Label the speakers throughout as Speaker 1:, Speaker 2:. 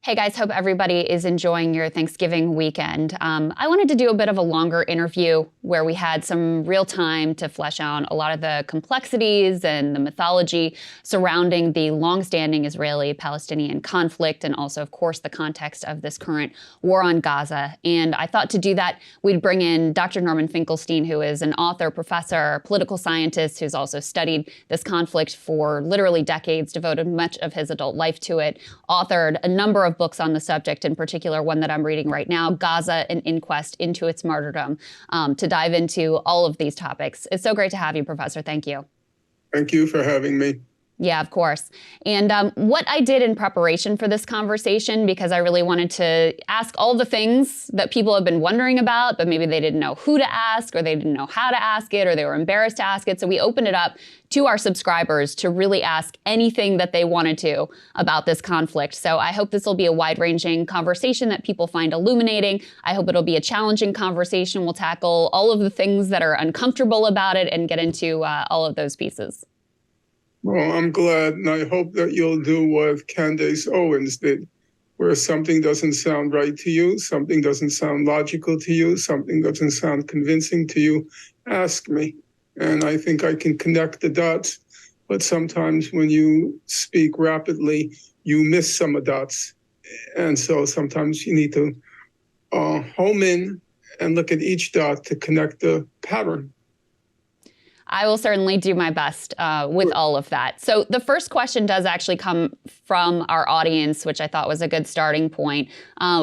Speaker 1: Hey guys, hope everybody is enjoying your Thanksgiving weekend. I wanted to do a bit of a longer interview where we had some real time to flesh out a lot of the complexities and the mythology surrounding the longstanding Israeli-Palestinian conflict and also, of course, the context of this current war on Gaza. And I thought to do that, we'd bring in Dr. Norman Finkelstein, who is an author, professor, political scientist who's also studied this conflict for literally decades, devoted much of his adult life to it, authored a number of books on the subject, in particular one that I'm reading right now, Gaza, an Inquest into Its Martyrdom, to dive into all of these topics. It's so great to have you, Professor. Thank you.
Speaker 2: Thank you for having me.
Speaker 1: Yeah, of course. And what I did in preparation for this conversation, because I really wanted to ask all the things that people have been wondering about, but maybe they didn't know who to ask, or they didn't know how to ask it, or they were embarrassed to ask it. So we opened it up to our subscribers to really ask anything that they wanted to about this conflict. So I hope this will be a wide-ranging conversation that people find illuminating. I hope it'll be a challenging conversation. We'll tackle all of the things that are uncomfortable about it and get into all of those pieces.
Speaker 2: Well, I'm glad, and I hope that you'll do what Candace Owens did, where something doesn't sound right to you, something doesn't sound logical to you, something doesn't sound convincing to you, ask me. And I think I can connect the dots, but sometimes when you speak rapidly, you miss some of the dots. And so sometimes you need to home in and look at each dot to connect the pattern.
Speaker 1: I will certainly do my best with all of that. So the first question does actually come from our audience, which I thought was a good starting point,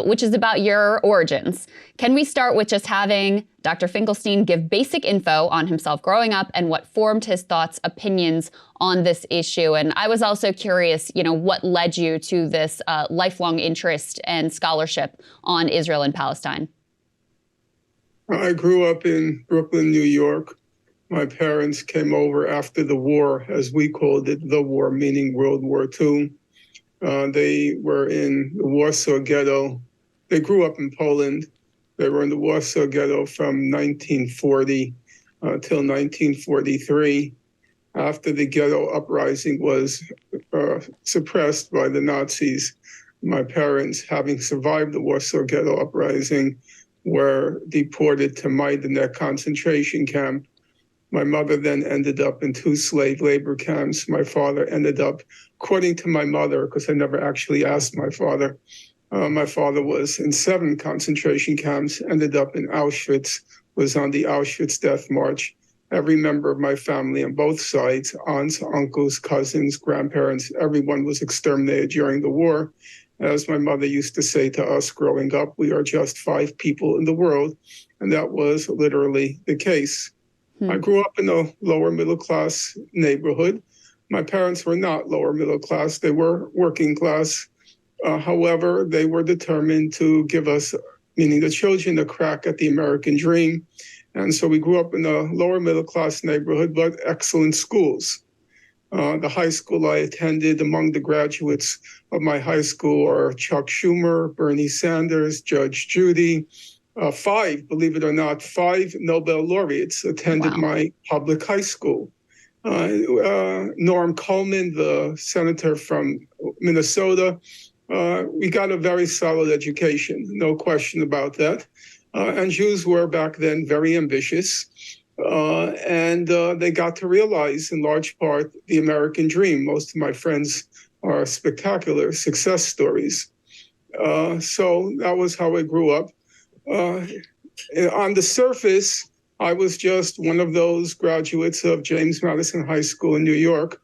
Speaker 1: which is about your origins. Can we start with just having Dr. Finkelstein give basic info on himself growing up and what formed his thoughts, opinions on this issue? And I was also curious, what led you to this lifelong interest and scholarship on Israel and Palestine?
Speaker 2: I grew up in Brooklyn, New York. My parents came over after the war, as we called it, the war, meaning World War II. They were in the Warsaw Ghetto. They grew up in Poland. They were in the Warsaw Ghetto from 1940 till 1943. After the ghetto uprising was suppressed by the Nazis, my parents, having survived the Warsaw Ghetto uprising, were deported to Majdanek concentration camp. My mother then ended up in 2 slave labor camps. My father ended up, according to my mother, because I never actually asked my father was in 7 concentration camps, ended up in Auschwitz, was on the Auschwitz death march. Every member of my family on both sides, aunts, uncles, cousins, grandparents, everyone was exterminated during the war. As my mother used to say to us growing up, we are just 5 people in the world. And that was literally the case. I grew up in a lower middle class neighborhood. My parents were not lower middle class. They were working class. However, they were determined to give us, meaning the children, a crack at the American dream. And so we grew up in a lower middle class neighborhood, but excellent schools. The high school I attended, among the graduates of my high school are Chuck Schumer, Bernie Sanders, Judge Judy. 5, believe it or not, 5 Nobel laureates attended my public high school. Norm Coleman, the senator from Minnesota, we got a very solid education, no question about that. And Jews were back then very ambitious. And they got to realize in large part the American dream. Most of my friends are spectacular success stories. So that was how I grew up. On the surface, I was just one of those graduates of James Madison High School in New York.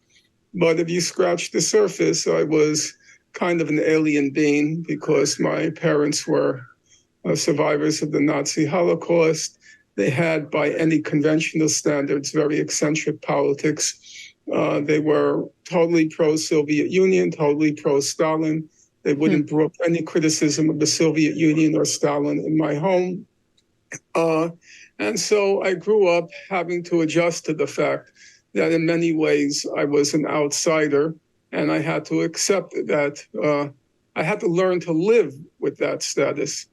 Speaker 2: But if you scratch the surface, I was kind of an alien being because my parents were survivors of the Nazi Holocaust. They had, by any conventional standards, very eccentric politics. They were totally pro-Soviet Union, totally pro-Stalin. They wouldn't brook any criticism of the Soviet Union or Stalin in my home. And so I grew up having to adjust to the fact that in many ways I was an outsider, and I had to accept that. I had to learn to live with that status.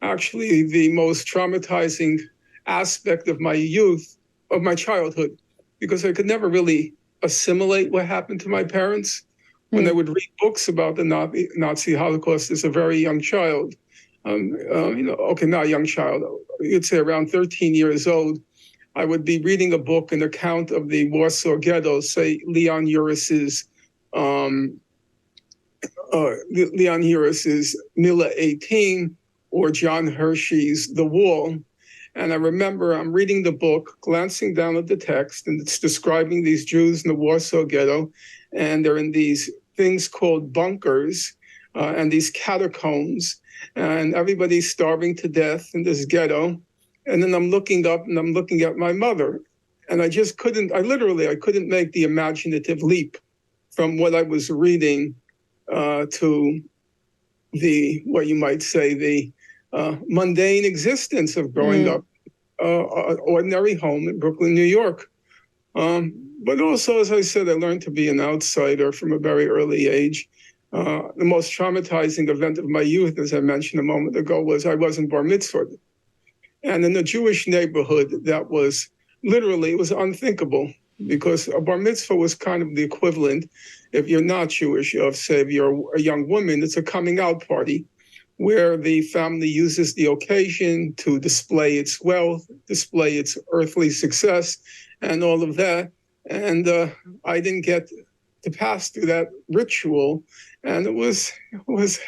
Speaker 2: Actually, the most traumatizing aspect of my youth, of my childhood, because I could never really assimilate what happened to my parents, when I would read books about the Nazi Holocaust as a very young child. Not a young child, you'd say around 13 years old, I would be reading a book, an account of the Warsaw Ghetto, say Leon Uris's Mila 18 or John Hershey's The Wall. And I remember I'm reading the book, glancing down at the text, and it's describing these Jews in the Warsaw Ghetto, and they're in these things called bunkers and these catacombs, and everybody's starving to death in this ghetto. And then I'm looking up and I'm looking at my mother, and I couldn't make the imaginative leap from what I was reading to what you might say, the mundane existence of growing up an ordinary home in Brooklyn, New York. But also, as I said, I learned to be an outsider from a very early age. The most traumatizing event of my youth, as I mentioned a moment ago, was I wasn't bar mitzvahed. And in a Jewish neighborhood, that was literally, it was unthinkable, because a bar mitzvah was kind of the equivalent, if you're not Jewish, of, say, if you're a young woman, it's a coming out party where the family uses the occasion to display its wealth, display its earthly success, and all of that. And I didn't get to pass through that ritual, and it was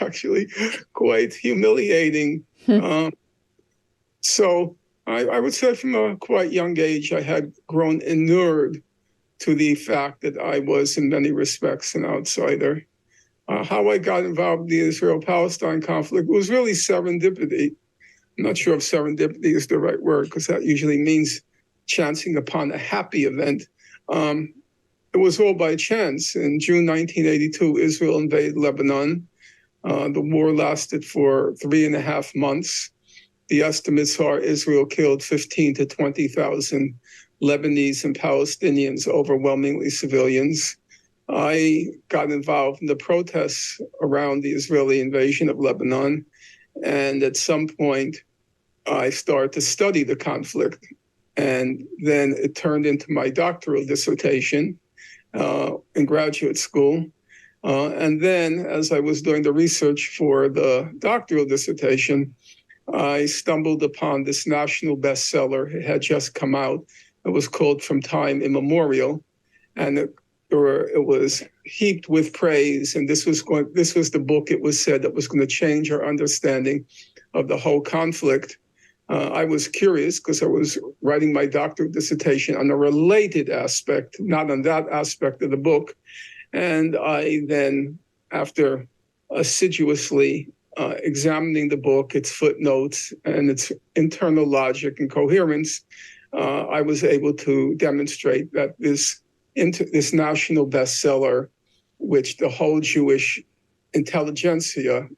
Speaker 2: actually quite humiliating. So I would say from a quite young age, I had grown inured to the fact that I was, in many respects, an outsider. How I got involved in the Israel-Palestine conflict was really serendipity. I'm not sure if serendipity is the right word, because that usually means chancing upon a happy event. It was all by chance. In June 1982, Israel invaded Lebanon. The war lasted for 3.5 months. The estimates are Israel killed 15 to 20,000 Lebanese and Palestinians, overwhelmingly civilians. I got involved in the protests around the Israeli invasion of Lebanon. And at some point, I started to study the conflict. And then it turned into my doctoral dissertation in graduate school. And then, as I was doing the research for the doctoral dissertation, I stumbled upon this national bestseller. It had just come out. It was called From Time Immemorial, and it was heaped with praise. And this was the book, it was said, that was going to change our understanding of the whole conflict. I was curious because I was writing my doctoral dissertation on a related aspect, not on that aspect of the book. And I then, after assiduously examining the book, its footnotes, and its internal logic and coherence, I was able to demonstrate that this national bestseller, which the whole Jewish intelligentsia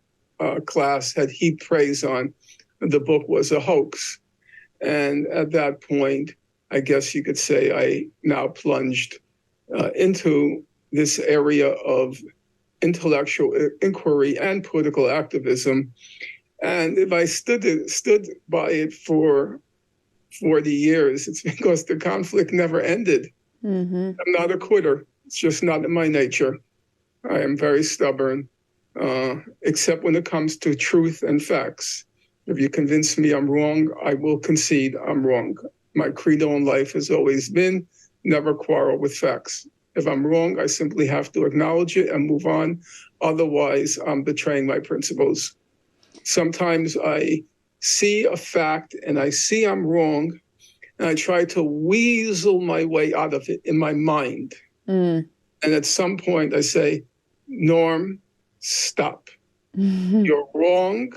Speaker 2: class had heaped praise on, the book was a hoax. And at that point, I guess you could say I now plunged into this area of intellectual inquiry and political activism. And if I stood by it for 40 years, it's because the conflict never ended. Mm-hmm. I'm not a quitter. It's just not in my nature. I am very stubborn, except when it comes to truth and facts. If you convince me I'm wrong, I will concede I'm wrong. My credo in life has always been never quarrel with facts. If I'm wrong, I simply have to acknowledge it and move on. Otherwise, I'm betraying my principles. Sometimes I see a fact and I see I'm wrong, and I try to weasel my way out of it in my mind. And at some point I say, Norm, stop. You're wrong.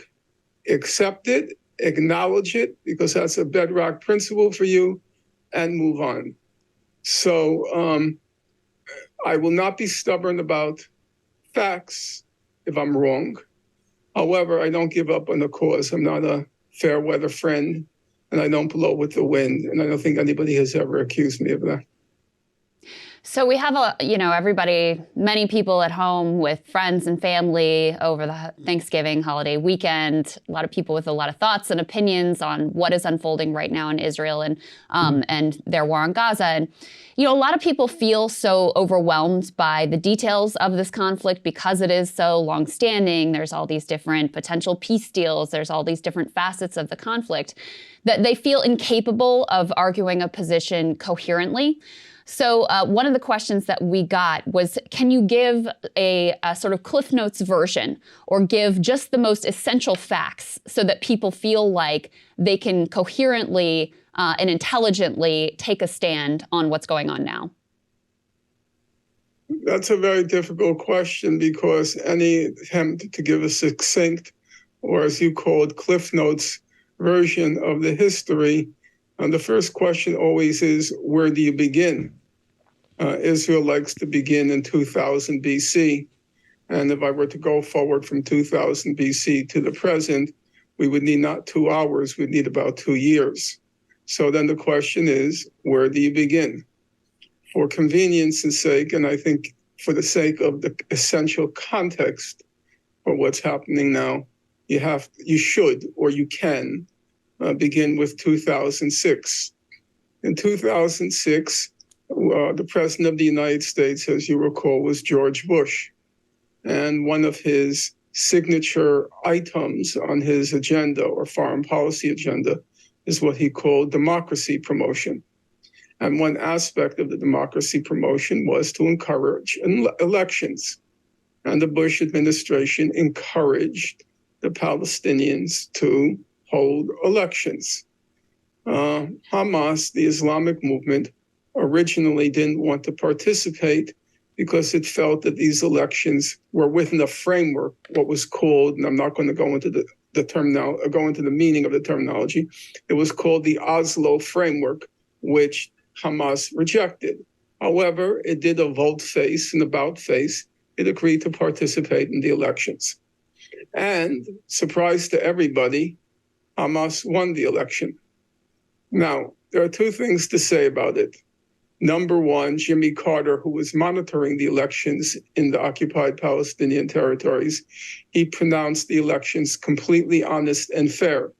Speaker 2: Accept it, acknowledge it, because that's a bedrock principle for you, and move on. So I will not be stubborn about facts if I'm wrong. However, I don't give up on the cause. I'm not a fair weather friend, and I don't blow with the wind. And I don't think anybody has ever accused me of that.
Speaker 1: So we have everybody, many people at home with friends and family over the Thanksgiving holiday weekend. A lot of people with a lot of thoughts and opinions on what is unfolding right now in Israel and their war on Gaza. And a lot of people feel so overwhelmed by the details of this conflict because it is so longstanding. There's all these different potential peace deals. There's all these different facets of the conflict that they feel incapable of arguing a position coherently. So one of the questions that we got was, can you give a sort of Cliff Notes version or give just the most essential facts so that people feel like they can coherently and intelligently take a stand on what's going on now?
Speaker 2: That's a very difficult question because any attempt to give a succinct, or as you call it, Cliff Notes version of the history, the first question always is, where do you begin? Israel likes to begin in 2000 BC. And if I were to go forward from 2000 BC to the present, we would need not 2 hours, we'd need about 2 years. So then the question is, where do you begin? For convenience's sake, and I think for the sake of the essential context for what's happening now, you should or you can begin with 2006. In 2006, the president of the United States, as you recall, was George Bush. And one of his signature items on his agenda or foreign policy agenda is what he called democracy promotion. And one aspect of the democracy promotion was to encourage elections. And the Bush administration encouraged the Palestinians to hold elections. Hamas, the Islamic movement, originally didn't want to participate because it felt that these elections were within a framework, what was called, and I'm not going to go into the meaning of the terminology, it was called the Oslo framework, which Hamas rejected. However, it did a volte-face and about-face. It agreed to participate in the elections. And, surprise to everybody, Hamas won the election. Now, there are two things to say about it. Number one, Jimmy Carter, who was monitoring the elections in the occupied Palestinian territories, he pronounced the elections completely honest and fair.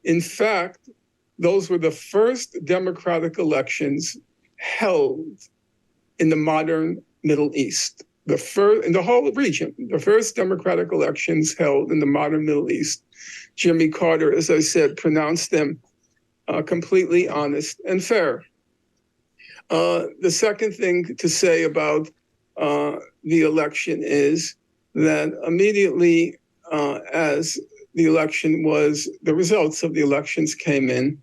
Speaker 2: In fact, those were the first democratic elections held in the modern Middle East. In the whole region, the first democratic elections held in the modern Middle East. Jimmy Carter, as I said, pronounced them completely honest and fair. The second thing to say about the election is that immediately as the results of the elections came in,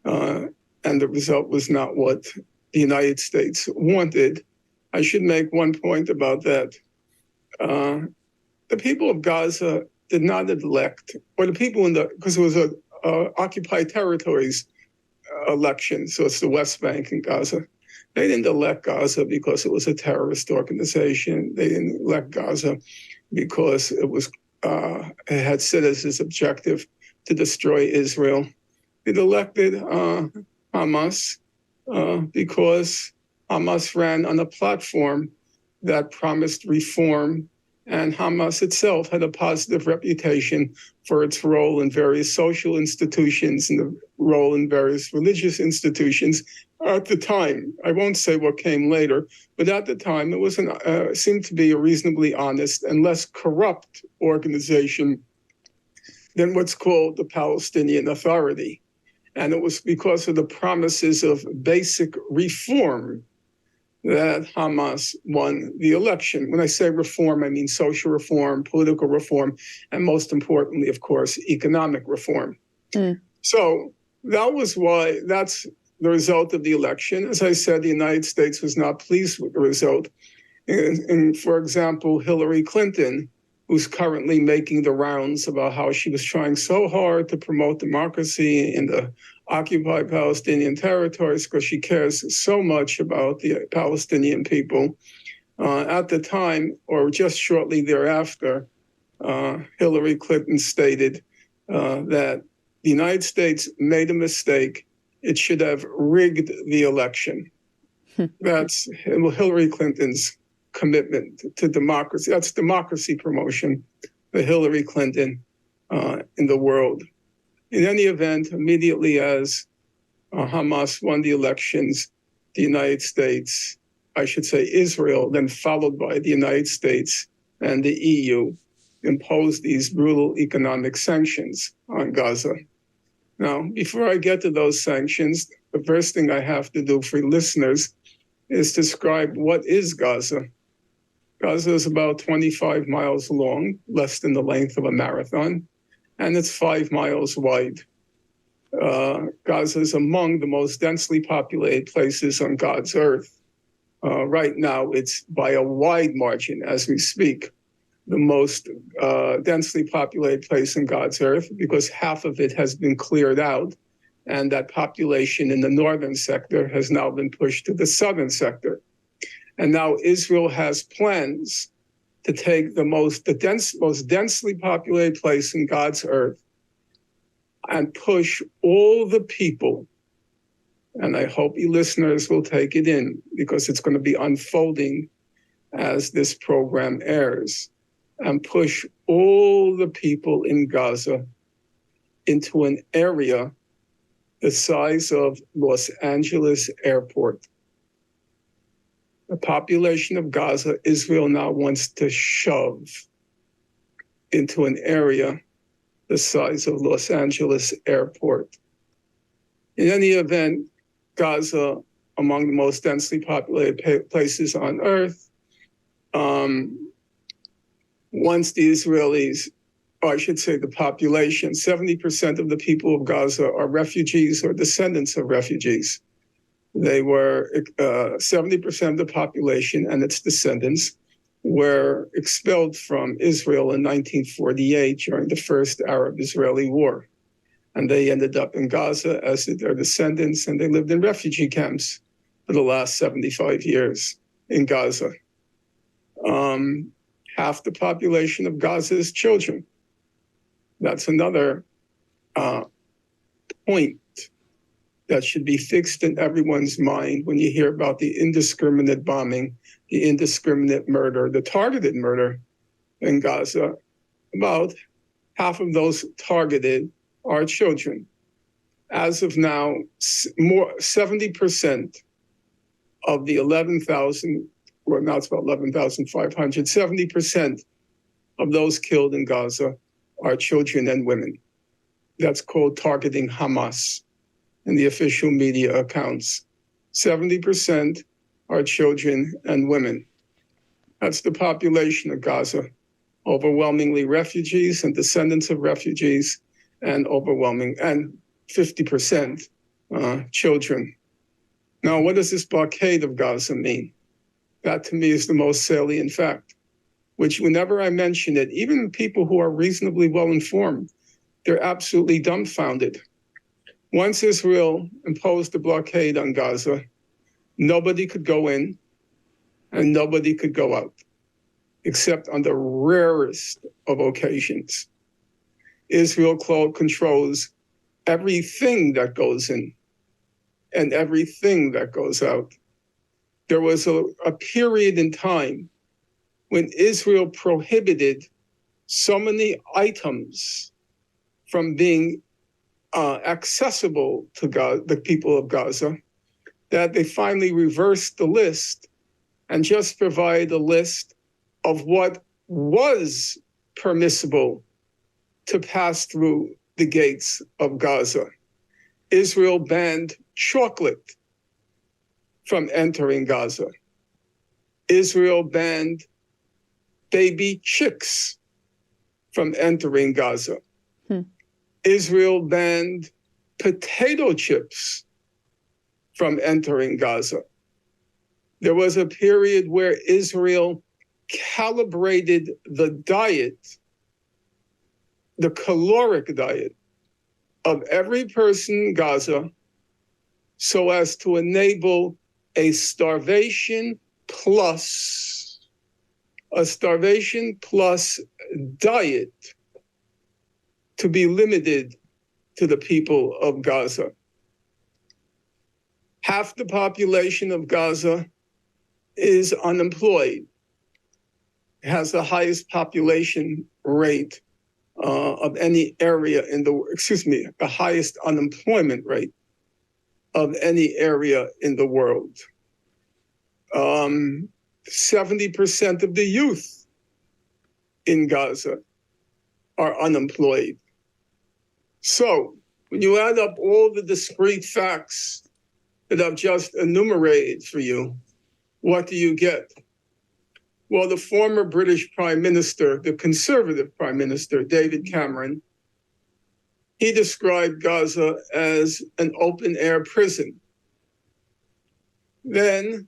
Speaker 2: and the result was not what the United States wanted. I should make one point about that. The people of Gaza did not elect, or the people because it was a occupied territories election, so it's the West Bank and Gaza. They didn't elect Gaza because it was a terrorist organization. They didn't elect Gaza because it had set as its objective to destroy Israel. It elected Hamas because Hamas ran on a platform that promised reform, and Hamas itself had a positive reputation for its role in various social institutions and the role in various religious institutions at the time. I won't say what came later, but at the time it was seemed to be a reasonably honest and less corrupt organization than what's called the Palestinian Authority. And it was because of the promises of basic reform that Hamas won the election. When I say reform, I mean social reform, political reform, and most importantly, of course, economic reform. So that's the result of the election. As I said, the United States was not pleased with the result. And for example, Hillary Clinton, who's currently making the rounds about how she was trying so hard to promote democracy in the occupied Palestinian territories because she cares so much about the Palestinian people. At the time, or just shortly thereafter, Hillary Clinton stated that the United States made a mistake. It should have rigged the election. That's Hillary Clinton's commitment to democracy. That's democracy promotion, the Hillary Clinton in the world. In any event, immediately as Hamas won the elections, the United States, I should say Israel, then followed by the United States and the EU, imposed these brutal economic sanctions on Gaza. Now, before I get to those sanctions, the first thing I have to do for listeners is describe what is Gaza. Gaza is about 25 miles long, less than the length of a marathon, and it's 5 miles wide. Gaza is among the most densely populated places on God's earth. Right now, it's by a wide margin, as we speak, the most densely populated place in God's earth, because half of it has been cleared out, and that population in the northern sector has now been pushed to the southern sector. And now Israel has plans to take the most densely populated place in God's earth and push all the people, and I hope you listeners will take it in because it's going to be unfolding as this program airs, and push all the people in Gaza into an area the size of Los Angeles Airport. The population of Gaza, Israel now wants to shove into an area the size of Los Angeles Airport. In any event, Gaza, among the most densely populated places on earth, once the Israelis, or I should say the population, 70% of the people of Gaza are refugees or descendants of refugees. They were 70% of the population and its descendants were expelled from Israel in 1948 during the first Arab-Israeli War. And they ended up in Gaza as their descendants, and they lived in refugee camps for the last 75 years in Gaza. Half the population of Gaza is children. That's another point that should be fixed in everyone's mind when you hear about the indiscriminate bombing, the indiscriminate murder, the targeted murder in Gaza. About half of those targeted are children. As of now, 70% of the 11,000, well, now it's about 11,500, 70% of those killed in Gaza are children and women. That's called targeting Hamas in the official media accounts. 70% are children and women. That's the population of Gaza. Overwhelmingly refugees and descendants of refugees, and 50% children. Now, what does this blockade of Gaza mean? That to me is the most salient fact, which whenever I mention it, even people who are reasonably well informed, they're absolutely dumbfounded. Once Israel imposed the blockade on Gaza, nobody could go in and nobody could go out, except on the rarest of occasions. Israel controls everything that goes in and everything that goes out. There was a period in time when Israel prohibited so many items from being accessible to the people of Gaza that they finally reversed the list and just provide a list of what was permissible to pass through the gates of Gaza. Israel banned chocolate from entering Gaza. Israel banned baby chicks from entering Gaza. Israel banned potato chips from entering Gaza. There was a period where Israel calibrated the diet, the caloric diet of every person in Gaza so as to enable a starvation plus diet to be limited to the people of Gaza. Half the population of Gaza is unemployed. It has the highest population rate of any area in the highest unemployment rate of any area in the world. 70% of the youth in Gaza are unemployed. So when you add up all the discrete facts that I've just enumerated for you, what do you get? Well, the former British Prime Minister, the conservative Prime Minister, David Cameron, he described Gaza as an open-air prison. Then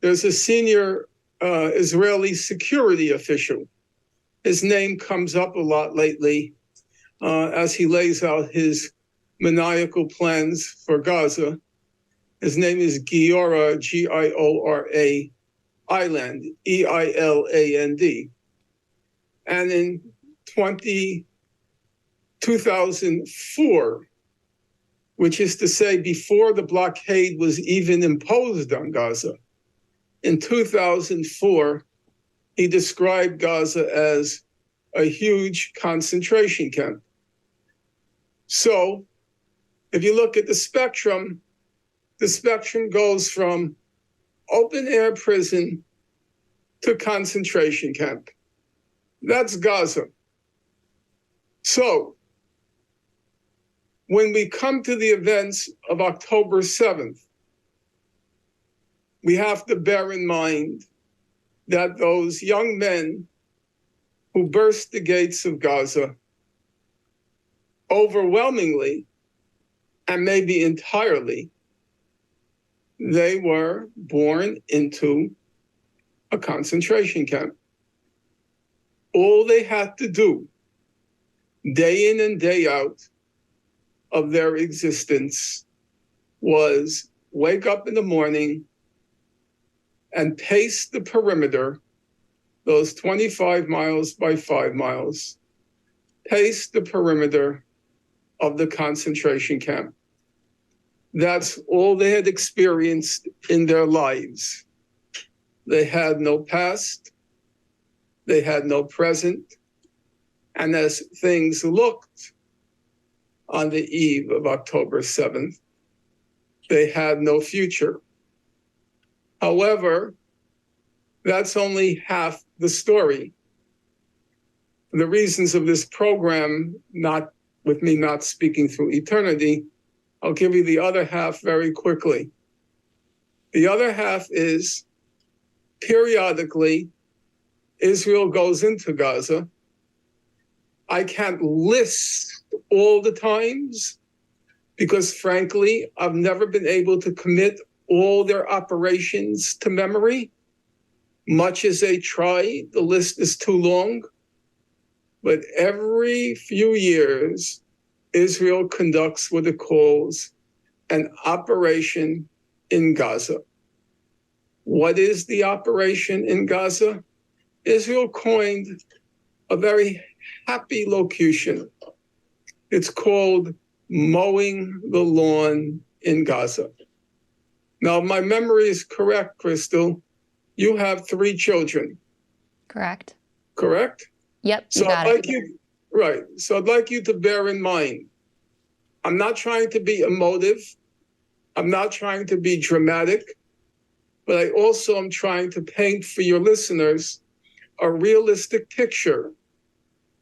Speaker 2: there's a senior Israeli security official. His name comes up a lot lately as he lays out his maniacal plans for Gaza. His name is Giora, Giora, Island, Eiland. And in 2004, which is to say before the blockade was even imposed on Gaza, in 2004, he described Gaza as a huge concentration camp. So if you look at the spectrum goes from open-air prison to concentration camp. That's Gaza. So when we come to the events of October 7th, we have to bear in mind that those young men who burst the gates of Gaza overwhelmingly, and maybe entirely, they were born into a concentration camp. All they had to do, day in and day out of their existence, was wake up in the morning and pace the perimeter, those 25 miles by 5 miles, pace the perimeter of the concentration camp. That's all they had experienced in their lives. They had no past, they had no present, and as things looked on the eve of October 7th, they had no future. However, that's only half the story. For the reasons of this program, not with me not speaking through eternity, I'll give you the other half very quickly. The other half is periodically Israel goes into Gaza. I can't list all the times because frankly, I've never been able to commit all their operations to memory. Much as they try, the list is too long. But every few years, Israel conducts what it calls an operation in Gaza. What is the operation in Gaza? Israel coined a very happy locution. It's called mowing the lawn in Gaza. Now, if my memory is correct, Crystal, you have 3 children.
Speaker 1: Correct.
Speaker 2: Correct?
Speaker 1: Yep.
Speaker 2: So I'd like you to bear in mind, I'm not trying to be emotive. I'm not trying to be dramatic, but I also am trying to paint for your listeners a realistic picture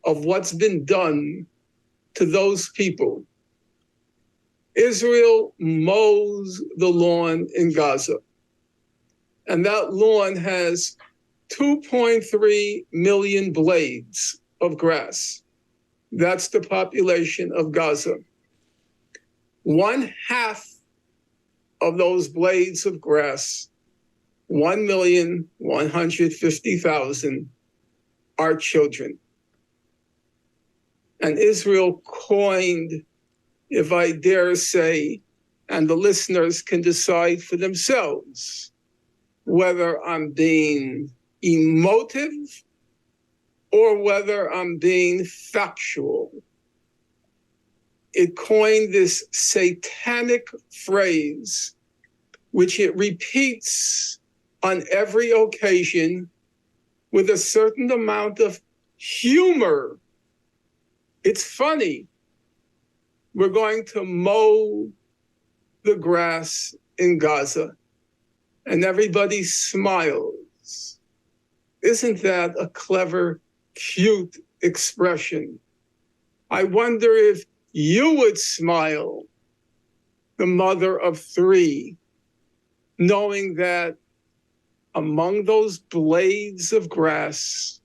Speaker 2: of what's been done to those people. Israel mows the lawn in Gaza, and that lawn has 2.3 million blades of grass. That's the population of Gaza. 1/2 of those blades of grass, 1,150,000, are children. And Israel coined, if I dare say, and the listeners can decide for themselves whether I'm being emotive or whether I'm being factual. It coined this satanic phrase which it repeats on every occasion with a certain amount of humor. It's funny. We're going to mow the grass in Gaza, and everybody smiles. Isn't that a clever, cute expression? I wonder if you would smile, the mother of three, knowing that among those blades of grass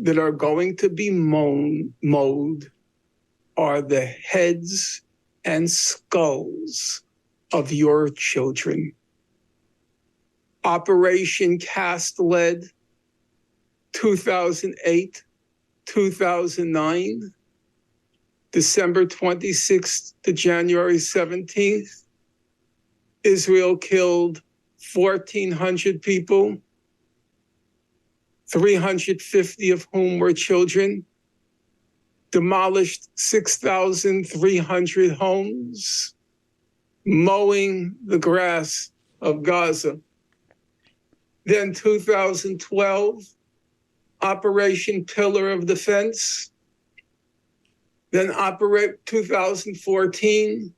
Speaker 2: that are going to be mowed are the heads and skulls of your children. Operation Cast Lead, 2008, 2009, December 26th to January 17th, Israel killed 1,400 people, 350 of whom were children, demolished 6,300 homes, mowing the grass of Gaza. Then 2012, Operation Pillar of Defense. Then 2014,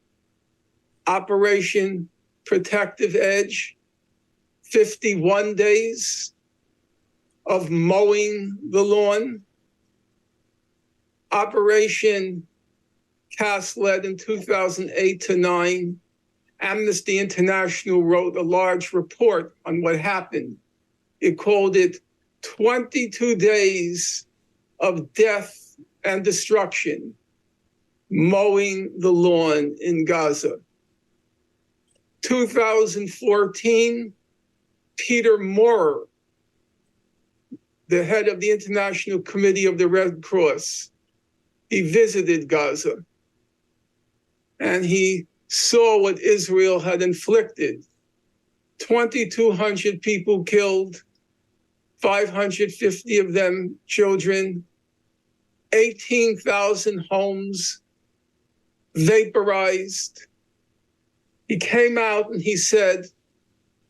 Speaker 2: Operation Protective Edge, 51 days of mowing the lawn. Operation Cast Lead in 2008 to 9. Amnesty International wrote a large report on what happened. It called it 22 days of death and destruction, mowing the lawn in Gaza. 2014, Peter Maurer, the head of the International Committee of the Red Cross, he visited Gaza and he saw what Israel had inflicted. 2,200 people killed, 550 of them children, 18,000 homes vaporized. He came out and he said,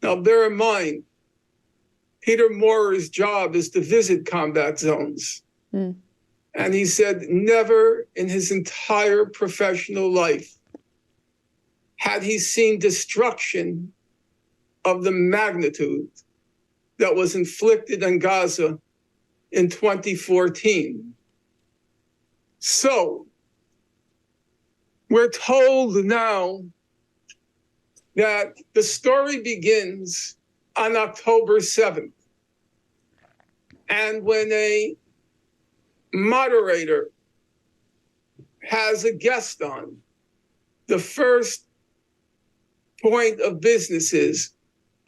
Speaker 2: now bear in mind, Peter Maurer's job is to visit combat zones. Mm. And he said, never in his entire professional life had he seen destruction of the magnitude that was inflicted on Gaza in 2014. So we're told now that the story begins on October 7th. And when a moderator has a guest on, the first point of business is,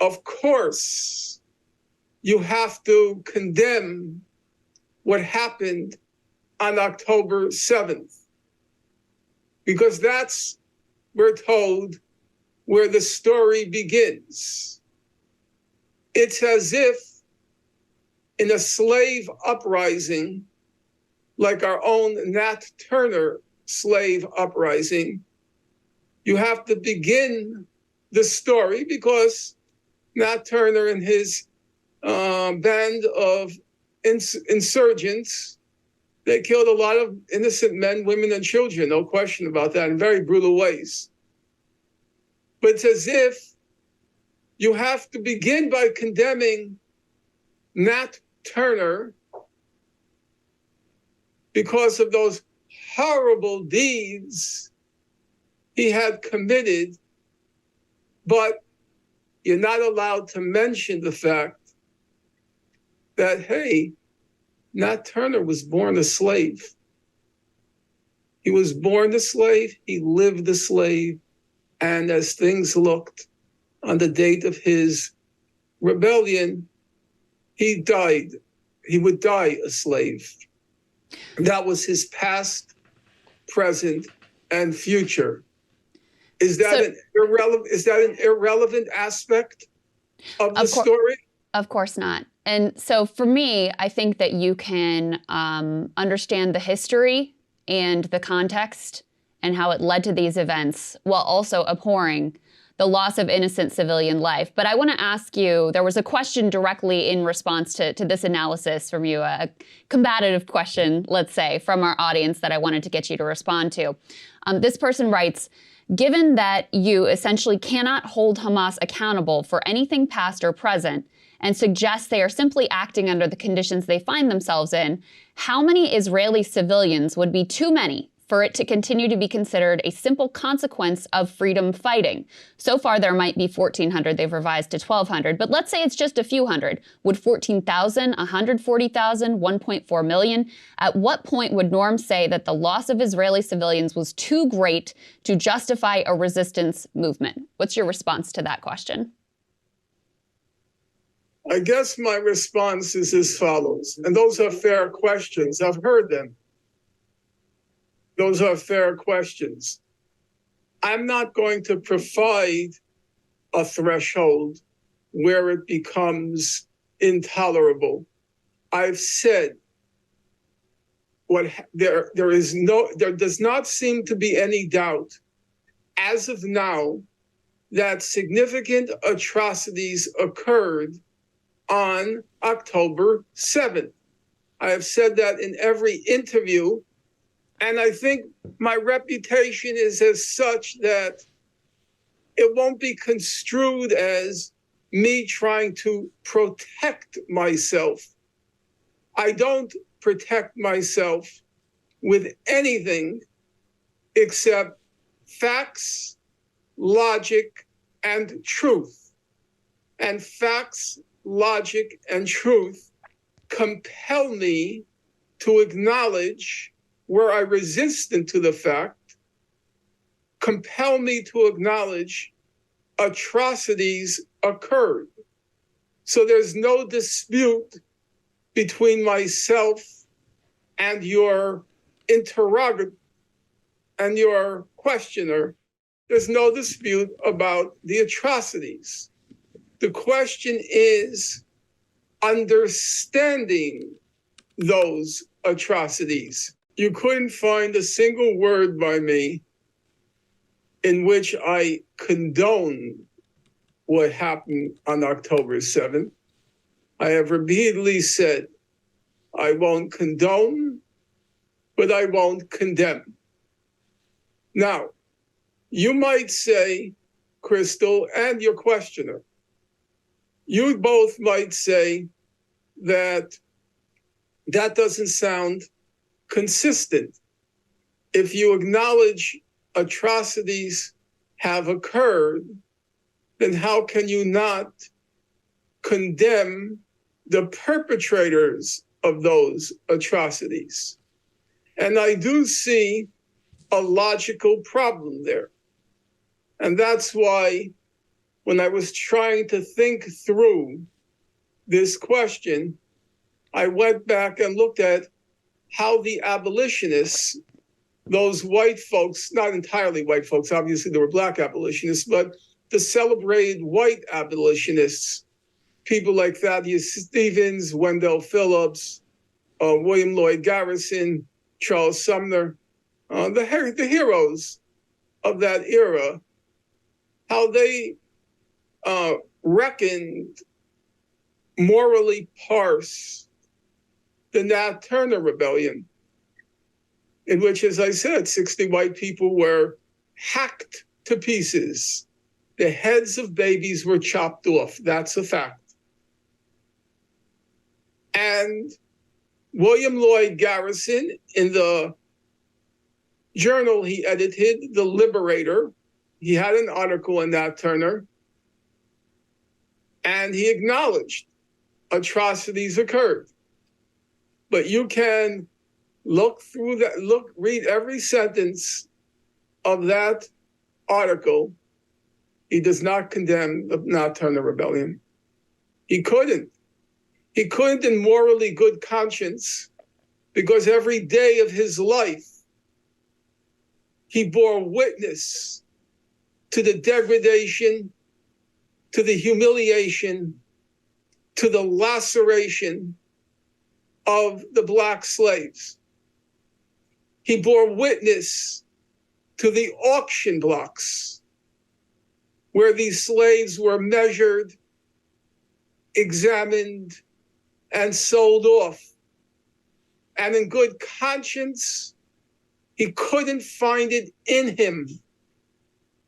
Speaker 2: of course, you have to condemn what happened on October 7th. Because that's, we're told, where the story begins. It's as if in a slave uprising, like our own Nat Turner slave uprising, you have to begin the story because Nat Turner and his band of insurgents, they killed a lot of innocent men, women, and children, no question about that, in very brutal ways. But it's as if you have to begin by condemning Nat Turner because of those horrible deeds he had committed, but you're not allowed to mention the fact that, hey, Nat Turner was born a slave. He was born a slave, he lived a slave, and as things looked on the date of his rebellion, he died. He would die a slave. That was his past, present, and future. Is that an irrelevant aspect of the story?
Speaker 1: Of course not. And so for me, I think that you can understand the history and the context and how it led to these events while also abhorring the loss of innocent civilian life. But I want to ask you, there was a question directly in response to this analysis from you, a combative question, let's say, from our audience that I wanted to get you to respond to. This person writes, given that you essentially cannot hold Hamas accountable for anything past or present, and suggests they are simply acting under the conditions they find themselves in, how many Israeli civilians would be too many for it to continue to be considered a simple consequence of freedom fighting? So far, there might be 1,400. They've revised to 1,200. But let's say it's just a few hundred. Would 14,000, 140,000, 1.4 million? At what point would norms say that the loss of Israeli civilians was too great to justify a resistance movement? What's your response to that question?
Speaker 2: I guess my response is as follows, and those are fair questions. I've heard them. Those are fair questions. I'm not going to provide a threshold where it becomes intolerable. I've said there does not seem to be any doubt as of now that significant atrocities occurred on October 7th. I have said that in every interview, and I think my reputation is as such that it won't be construed as me trying to protect myself. I don't protect myself with anything except facts, logic, and truth. And facts, logic, and truth compel me to acknowledge where I resistant to the fact, compel me to acknowledge atrocities occurred. So there's no dispute between myself and your interrogator and your questioner. There's no dispute about the atrocities. The question is understanding those atrocities. You couldn't find a single word by me in which I condone what happened on October 7th. I have repeatedly said I won't condone, but I won't condemn. Now, you might say, Crystal, and your questioner, you both might say that that doesn't sound consistent. If you acknowledge atrocities have occurred, then how can you not condemn the perpetrators of those atrocities? And I do see a logical problem there. And that's why when I was trying to think through this question, I went back and looked at how the abolitionists, those white folks, not entirely white folks, obviously there were black abolitionists, but the celebrated white abolitionists, people like Thaddeus Stevens, Wendell Phillips, William Lloyd Garrison, Charles Sumner, the heroes of that era, how they reckoned, morally parsed the Nat Turner Rebellion, in which, as I said, 60 white people were hacked to pieces. The heads of babies were chopped off. That's a fact. And William Lloyd Garrison, in the journal he edited, The Liberator, he had an article in Nat Turner, and he acknowledged atrocities occurred. But you can look through that, read every sentence of that article. He does not condemn the Nat Turner Rebellion. He couldn't. He couldn't in morally good conscience, because every day of his life, he bore witness to the degradation, to the humiliation, to the laceration of the black slaves. He bore witness to the auction blocks where these slaves were measured, examined, and sold off. And in good conscience, he couldn't find it in him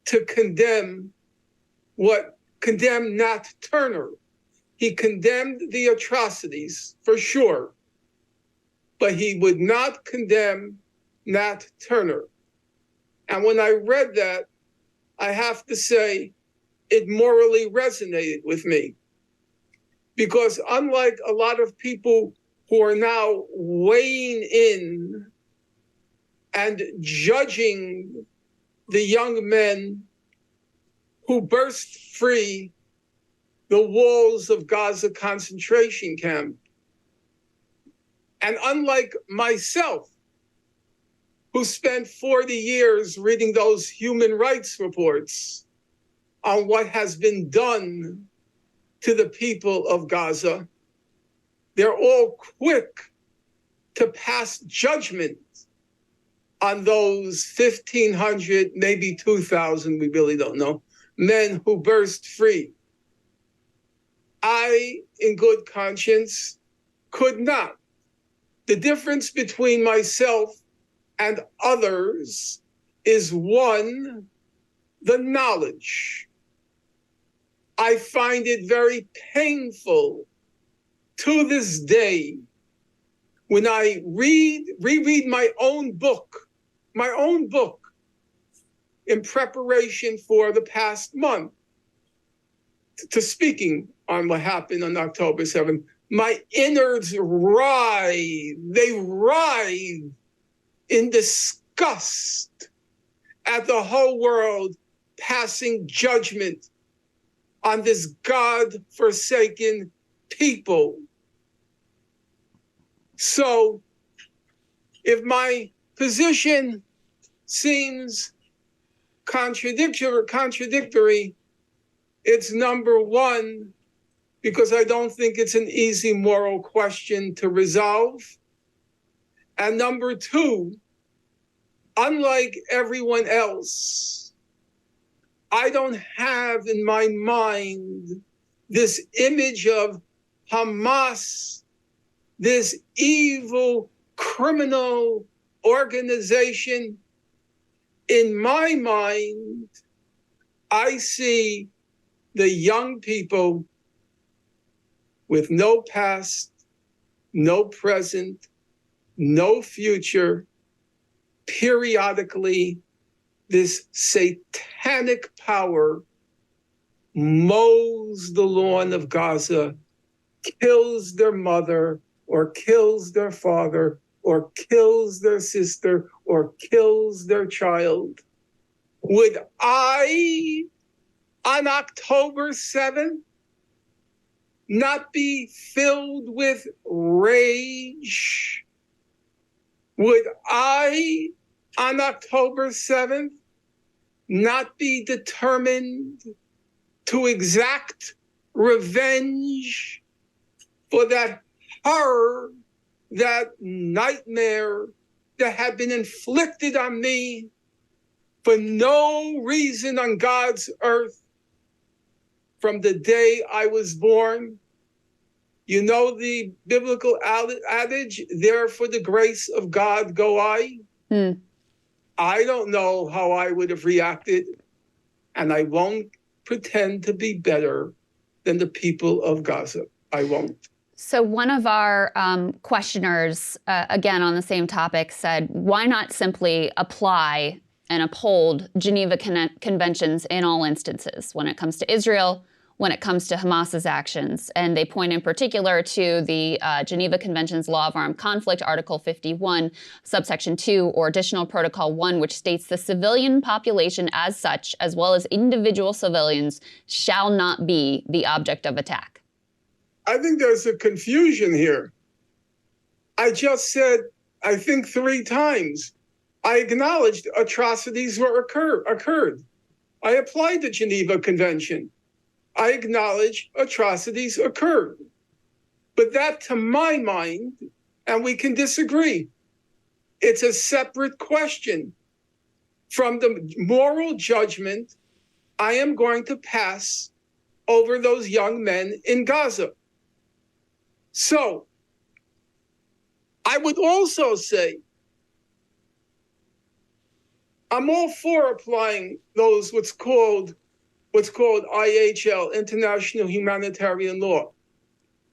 Speaker 2: to condemn Nat Turner. He condemned the atrocities, for sure, but he would not condemn Nat Turner. And when I read that, I have to say, it morally resonated with me. Because unlike a lot of people who are now weighing in and judging the young men who burst free the walls of Gaza concentration camp, and unlike myself, who spent 40 years reading those human rights reports on what has been done to the people of Gaza, they're all quick to pass judgment on those 1,500, maybe 2,000, we really don't know, men who burst free. I, in good conscience, could not. The difference between myself and others is, one, the knowledge. I find it very painful to this day when I reread my own book in preparation for the past month, to speaking on what happened on October 7th. My innards writhe. They writhe in disgust at the whole world passing judgment on this God-forsaken people. So if my position seems contradictory, it's number one, because I don't think it's an easy moral question to resolve. And number two, unlike everyone else, I don't have in my mind this image of Hamas, this evil criminal organization. In my mind, I see the young people with no past, no present, no future. Periodically, this satanic power mows the lawn of Gaza, kills their mother, or kills their father, or kills their sister, or kills their child. Would I, on October 7th, not be filled with rage? Would I, on October 7th, not be determined to exact revenge for that horror, that nightmare that had been inflicted on me for no reason on God's earth from the day I was born? You know the biblical adage, there for the grace of God go I? I don't know how I would have reacted, and I won't pretend to be better than the people of Gaza. I won't.
Speaker 1: So one of our questioners, again on the same topic, said, why not simply apply and uphold Geneva Conventions in all instances when it comes to Israel, when it comes to Hamas's actions? And they point in particular to the Geneva Convention's Law of Armed Conflict, Article 51, subsection 2, or Additional Protocol 1, which states the civilian population as such, as well as individual civilians, shall not be the object of attack.
Speaker 2: I think there's a confusion here. I just said, I think 3 times, I acknowledged atrocities occurred. I applied the Geneva Convention. I acknowledge atrocities occurred. But that, to my mind, and we can disagree, it's a separate question from the moral judgment I am going to pass over those young men in Gaza. So I would also say I'm all for applying those what's called IHL, International Humanitarian Law.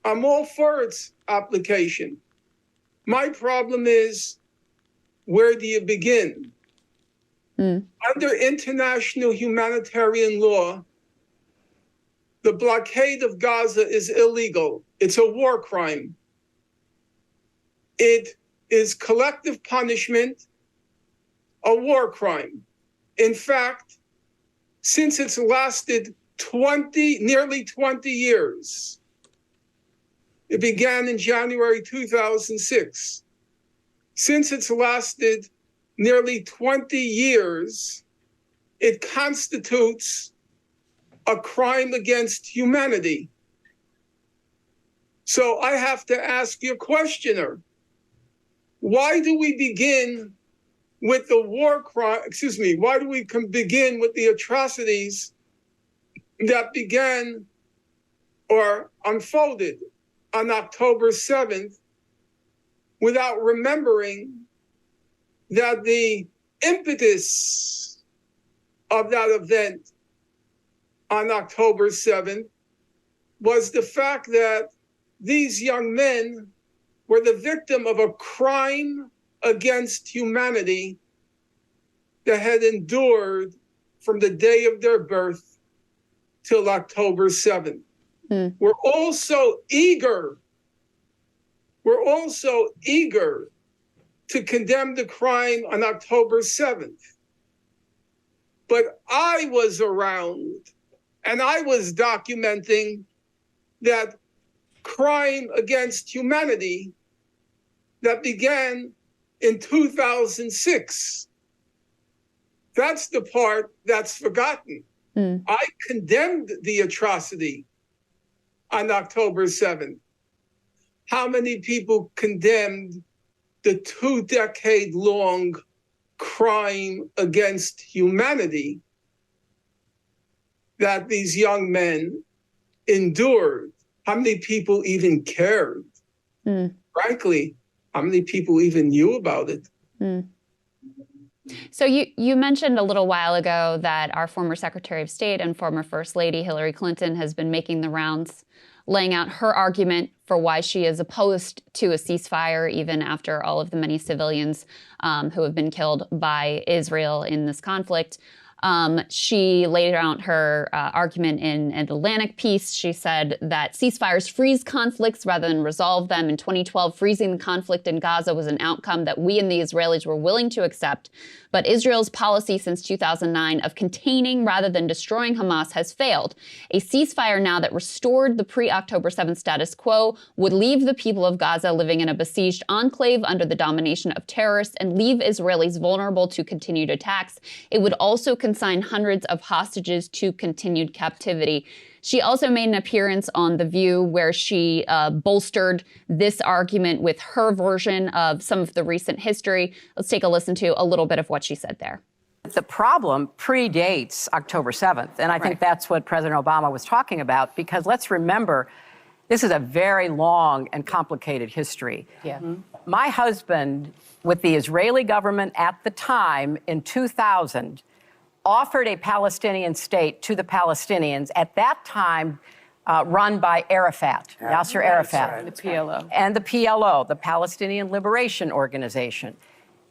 Speaker 2: I'm all for its application. My problem is, where do you begin? Under international humanitarian law, the blockade of Gaza is illegal. It's a war crime. It is collective punishment, a war crime. In fact, since it's lasted nearly 20 years, it began in January 2006. Since it's lasted nearly 20 years, it constitutes a crime against humanity. So I have to ask your questioner, why do we begin with the war crime, why do we begin with the atrocities that began or unfolded on October 7th without remembering that the impetus of that event on October 7th was the fact that these young men were the victim of a crime against humanity that had endured from the day of their birth till October 7th. We're also eager to condemn the crime on October 7th. But I was around and I was documenting that crime against humanity that began in 2006. That's the part that's forgotten. I condemned the atrocity on October 7th. How many people condemned the 2-decade-long crime against humanity that these young men endured? How many people even cared? Frankly, how many people even knew about it?
Speaker 1: So you mentioned a little while ago that our former Secretary of State and former First Lady Hillary Clinton has been making the rounds, laying out her argument for why she is opposed to a ceasefire, even after all of the many civilians who have been killed by Israel in this conflict. She laid out her argument in an Atlantic piece. She said that ceasefires freeze conflicts rather than resolve them. In 2012, freezing the conflict in Gaza was an outcome that we and the Israelis were willing to accept. But Israel's policy since 2009 of containing rather than destroying Hamas has failed. A ceasefire now that restored the pre-October 7th status quo would leave the people of Gaza living in a besieged enclave under the domination of terrorists and leave Israelis vulnerable to continued attacks. It would also consign hundreds of hostages to continued captivity. She also made an appearance on The View where she bolstered this argument with her version of some of the recent history. Let's take a listen to a little bit of what she said there.
Speaker 3: The problem predates October 7th, and I think that's what President Obama was talking about, because let's remember, this is a very long and complicated history. My husband, with the Israeli government at the time in 2000, offered a Palestinian state to the Palestinians, at that time run by Arafat, Yasser Arafat.
Speaker 4: Right. The PLO.
Speaker 3: And the PLO, the Palestinian Liberation Organization,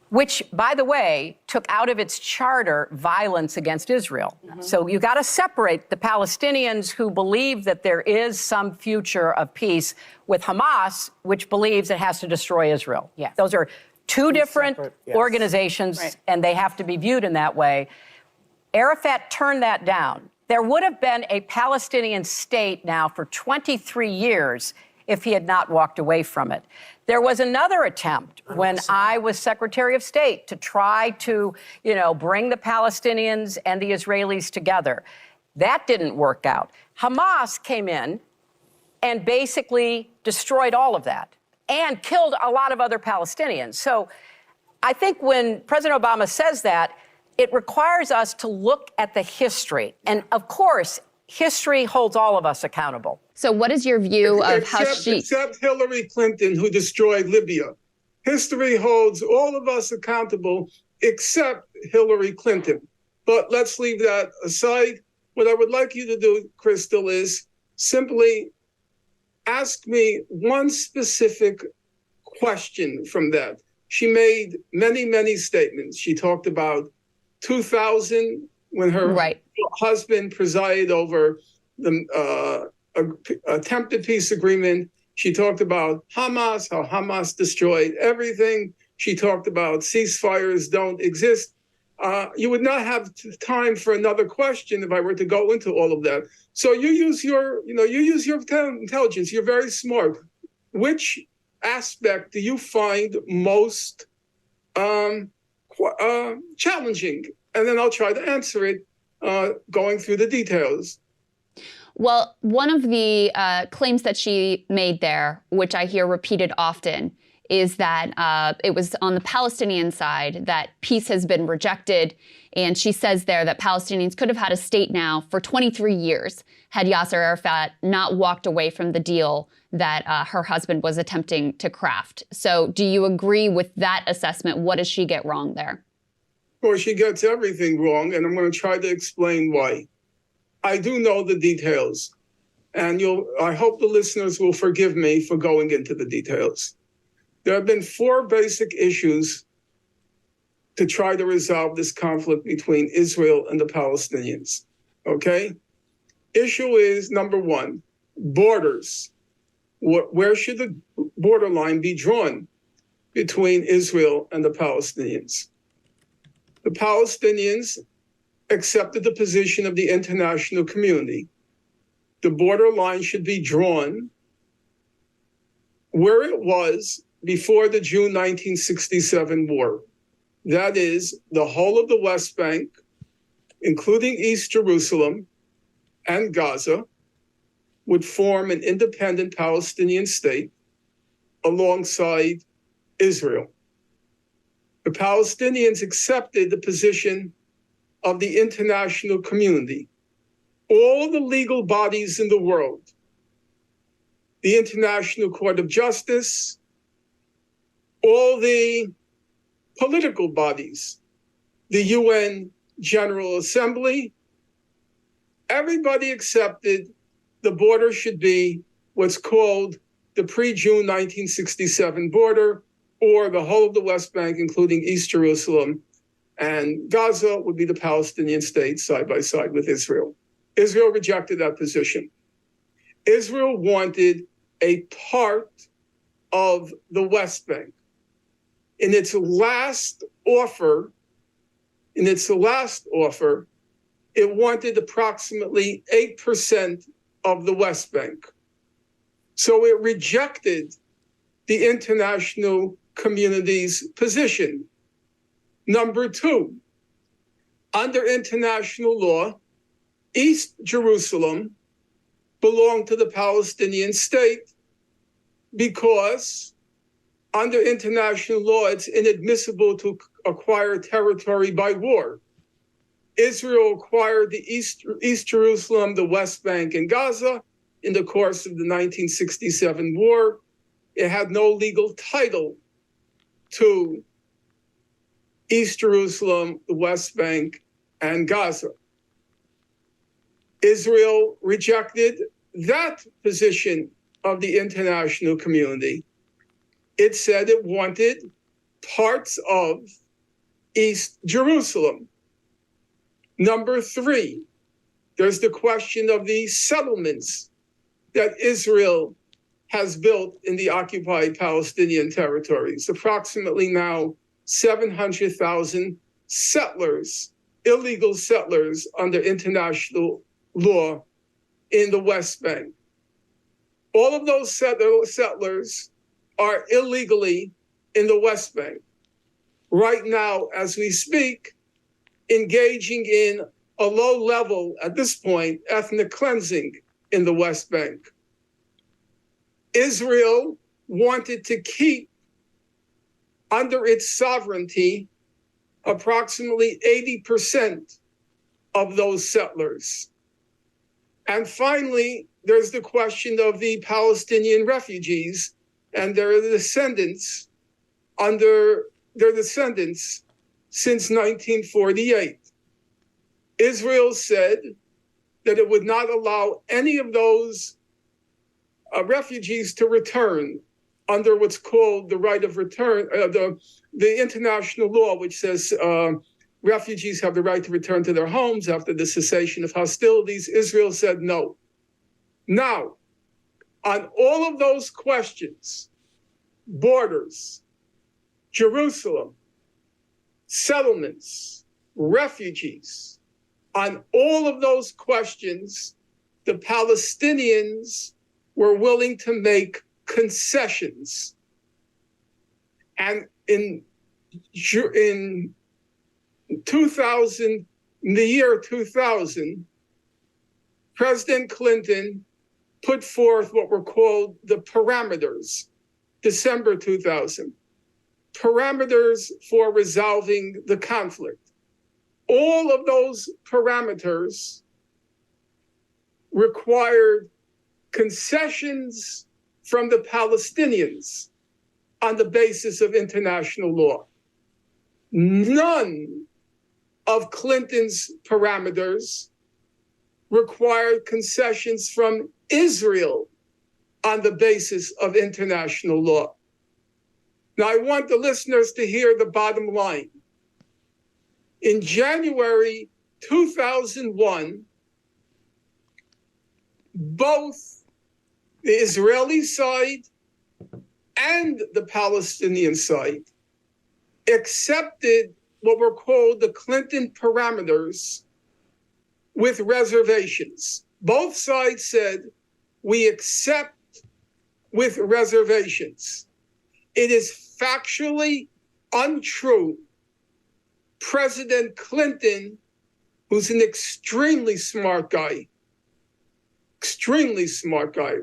Speaker 3: which, by the way, took out of its charter violence against Israel. So you got to separate the Palestinians who believe that there is some future of peace with Hamas, which believes it has to destroy Israel. Those are two different organizations, and they have to be viewed in that way. Arafat turned that down. There would have been a Palestinian state now for 23 years if he had not walked away from it. There was another attempt when I was Secretary of State to try to, bring the Palestinians and the Israelis together. That didn't work out. Hamas came in and basically destroyed all of that and killed a lot of other Palestinians. So I think when President Obama says that, it requires us to look at the history. And of course, history holds all of us accountable.
Speaker 1: So what is your view of how she...
Speaker 2: Except Hillary Clinton, who destroyed Libya. History holds all of us accountable except Hillary Clinton. But let's leave that aside. What I would like you to do, Crystal, is simply ask me one specific question from that. She made many, many statements. She talked about 2000, when her husband presided over the attempted peace agreement. She talked about Hamas, how Hamas destroyed everything. She talked about ceasefires don't exist. You would not have time for another question if I were to go into all of that. So you use your intelligence. You're very smart. Which aspect do you find most challenging? And then I'll try to answer it, going through the details.
Speaker 1: Well, one of the claims that she made there, which I hear repeated often, is that it was on the Palestinian side that peace has been rejected. And she says there that Palestinians could have had a state now for 23 years had Yasser Arafat not walked away from the deal that her husband was attempting to craft. So do you agree with that assessment? What does she get wrong there?
Speaker 2: Well, she gets everything wrong, and I'm going to try to explain why. I do know the details, and I hope the listeners will forgive me for going into the details. There have been 4 basic issues to try to resolve this conflict between Israel and the Palestinians, okay? Issue is, number 1, borders. Where should the borderline be drawn between Israel and the Palestinians? The Palestinians accepted the position of the international community. The borderline should be drawn where it was before the June 1967 war. That is, the whole of the West Bank, including East Jerusalem and Gaza, would form an independent Palestinian state alongside Israel. The Palestinians accepted the position of the international community. All the legal bodies in the world, the International Court of Justice, all the political bodies, the UN General Assembly, everybody accepted the border should be what's called the pre-June 1967 border, or the whole of the West Bank, including East Jerusalem, and Gaza would be the Palestinian state side by side with Israel. Israel rejected that position. Israel wanted a part of the West Bank. In its last offer, it wanted approximately 8% of the West Bank. So it rejected the international community's position. Number 2, under international law, East Jerusalem belonged to the Palestinian state because under international law, it's inadmissible to acquire territory by war. Israel acquired the East Jerusalem, the West Bank, and Gaza in the course of the 1967 war. It had no legal title to East Jerusalem, the West Bank, and Gaza. Israel rejected that position of the international community. It said it wanted parts of East Jerusalem. Number 3, there's the question of the settlements that Israel has built in the occupied Palestinian territories. Approximately now 700,000 settlers, illegal settlers under international law in the West Bank. All of those settlers are illegally in the West Bank. Right now, as we speak, engaging in a low level, at this point, ethnic cleansing in the West Bank. Israel wanted to keep under its sovereignty approximately 80% of those settlers. And finally, there's the question of the Palestinian refugees and their descendants since 1948. Israel said that it would not allow any of those refugees to return under what's called the right of return, the international law, which says refugees have the right to return to their homes after the cessation of hostilities. Israel said no. Now, on all of those questions, borders, Jerusalem, settlements, refugees, on all of those questions, the Palestinians were willing to make concessions. And in 2000, in the year 2000, President Clinton put forth what were called the parameters, December 2000, parameters for resolving the conflict. All of those parameters required concessions from the Palestinians on the basis of international law. None of Clinton's parameters required concessions from Israel on the basis of international law. Now, I want the listeners to hear the bottom line. In January 2001, both the Israeli side and the Palestinian side accepted what were called the Clinton parameters with reservations. Both sides said, we accept with reservations. It is factually untrue. President Clinton, who's an extremely smart guy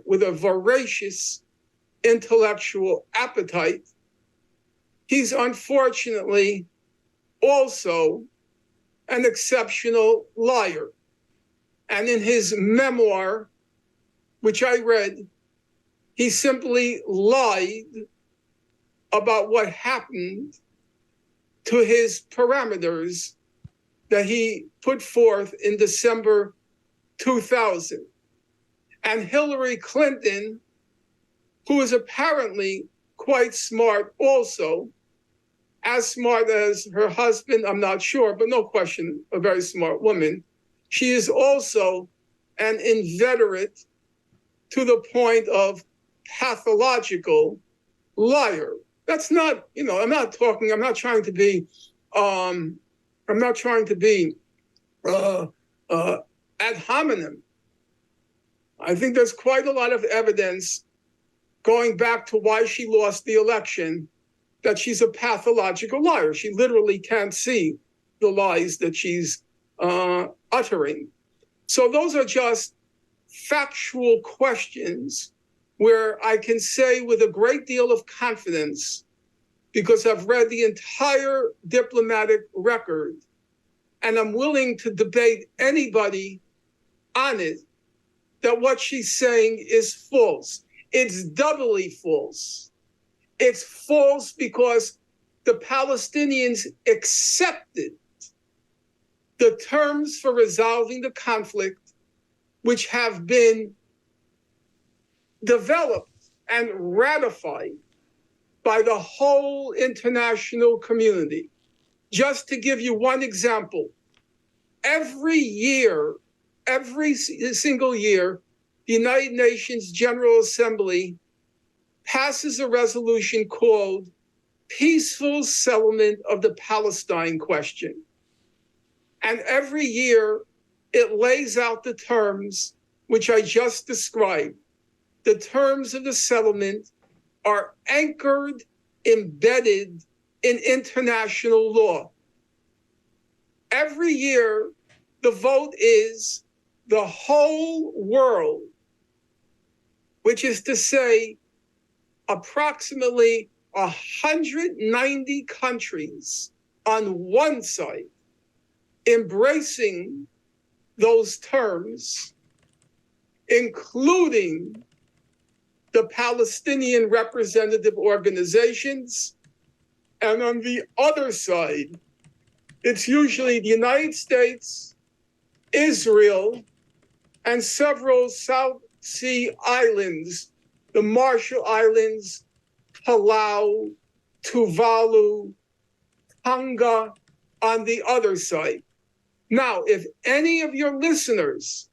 Speaker 2: with a voracious intellectual appetite, he's unfortunately also an exceptional liar. And in his memoir, which I read, he simply lied about what happened to his parameters that he put forth in December 2000. And Hillary Clinton, who is apparently quite smart also, as smart as her husband, I'm not sure, but no question, a very smart woman. She is also an inveterate to the point of pathological liar. That's not, I'm not trying to be ad hominem. I think there's quite a lot of evidence going back to why she lost the election that she's a pathological liar. She literally can't see the lies that she's uttering. So those are just factual questions where I can say with a great deal of confidence, because I've read the entire diplomatic record and I'm willing to debate anybody on it, that what she's saying is false. It's doubly false. It's false because the Palestinians accepted the terms for resolving the conflict, which have been developed and ratified by the whole international community. Just to give you one example, every single year, the United Nations General Assembly passes a resolution called Peaceful Settlement of the Palestine Question. And every year, it lays out the terms which I just described. The terms of the settlement are anchored, embedded in international law. Every year, the vote is the whole world, which is to say approximately 190 countries on one side embracing those terms, including the Palestinian representative organizations, and on the other side, it's usually the United States, Israel, and several South Sea islands, the Marshall Islands, Palau, Tuvalu, Tonga, on the other side. Now, if any of your listeners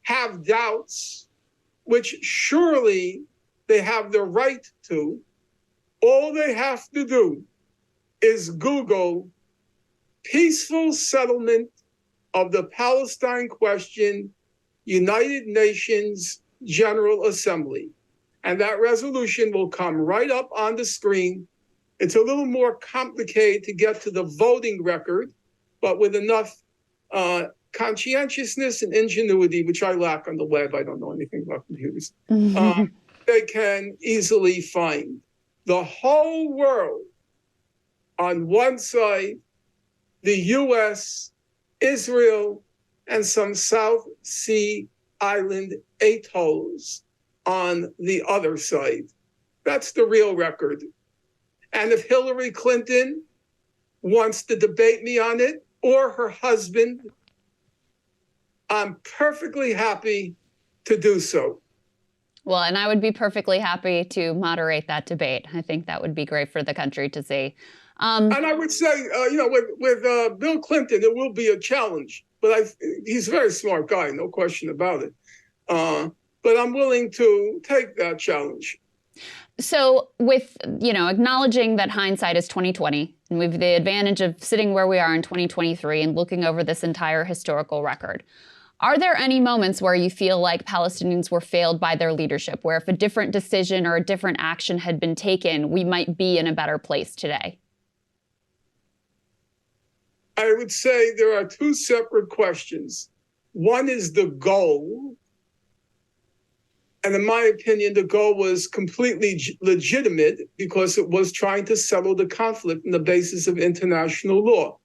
Speaker 2: have doubts, which surely they have the right to, all they have to do is Google peaceful settlement of the Palestine question, United Nations General Assembly. And that resolution will come right up on the screen. It's a little more complicated to get to the voting record, but with enough conscientiousness and ingenuity, which I lack on the web, I don't know anything about computers, they can easily find the whole world on one side, the US, Israel, and some South Sea island atolls on the other side. That's the real record. And if Hillary Clinton wants to debate me on it, or her husband, I'm perfectly happy to do so.
Speaker 1: Well, and I would be perfectly happy to moderate that debate. I think that would be great for the country to see.
Speaker 2: And I would say, with Bill Clinton, it will be a challenge. But he's a very smart guy, no question about it. But I'm willing to take that challenge.
Speaker 1: So with, acknowledging that hindsight is 2020, and we have the advantage of sitting where we are in 2023 and looking over this entire historical record, are there any moments where you feel like Palestinians were failed by their leadership, where if a different decision or a different action had been taken, we might be in a better place today?
Speaker 2: I would say there are two separate questions. One is the goal. And in my opinion, the goal was completely legitimate because it was trying to settle the conflict on the basis of international law.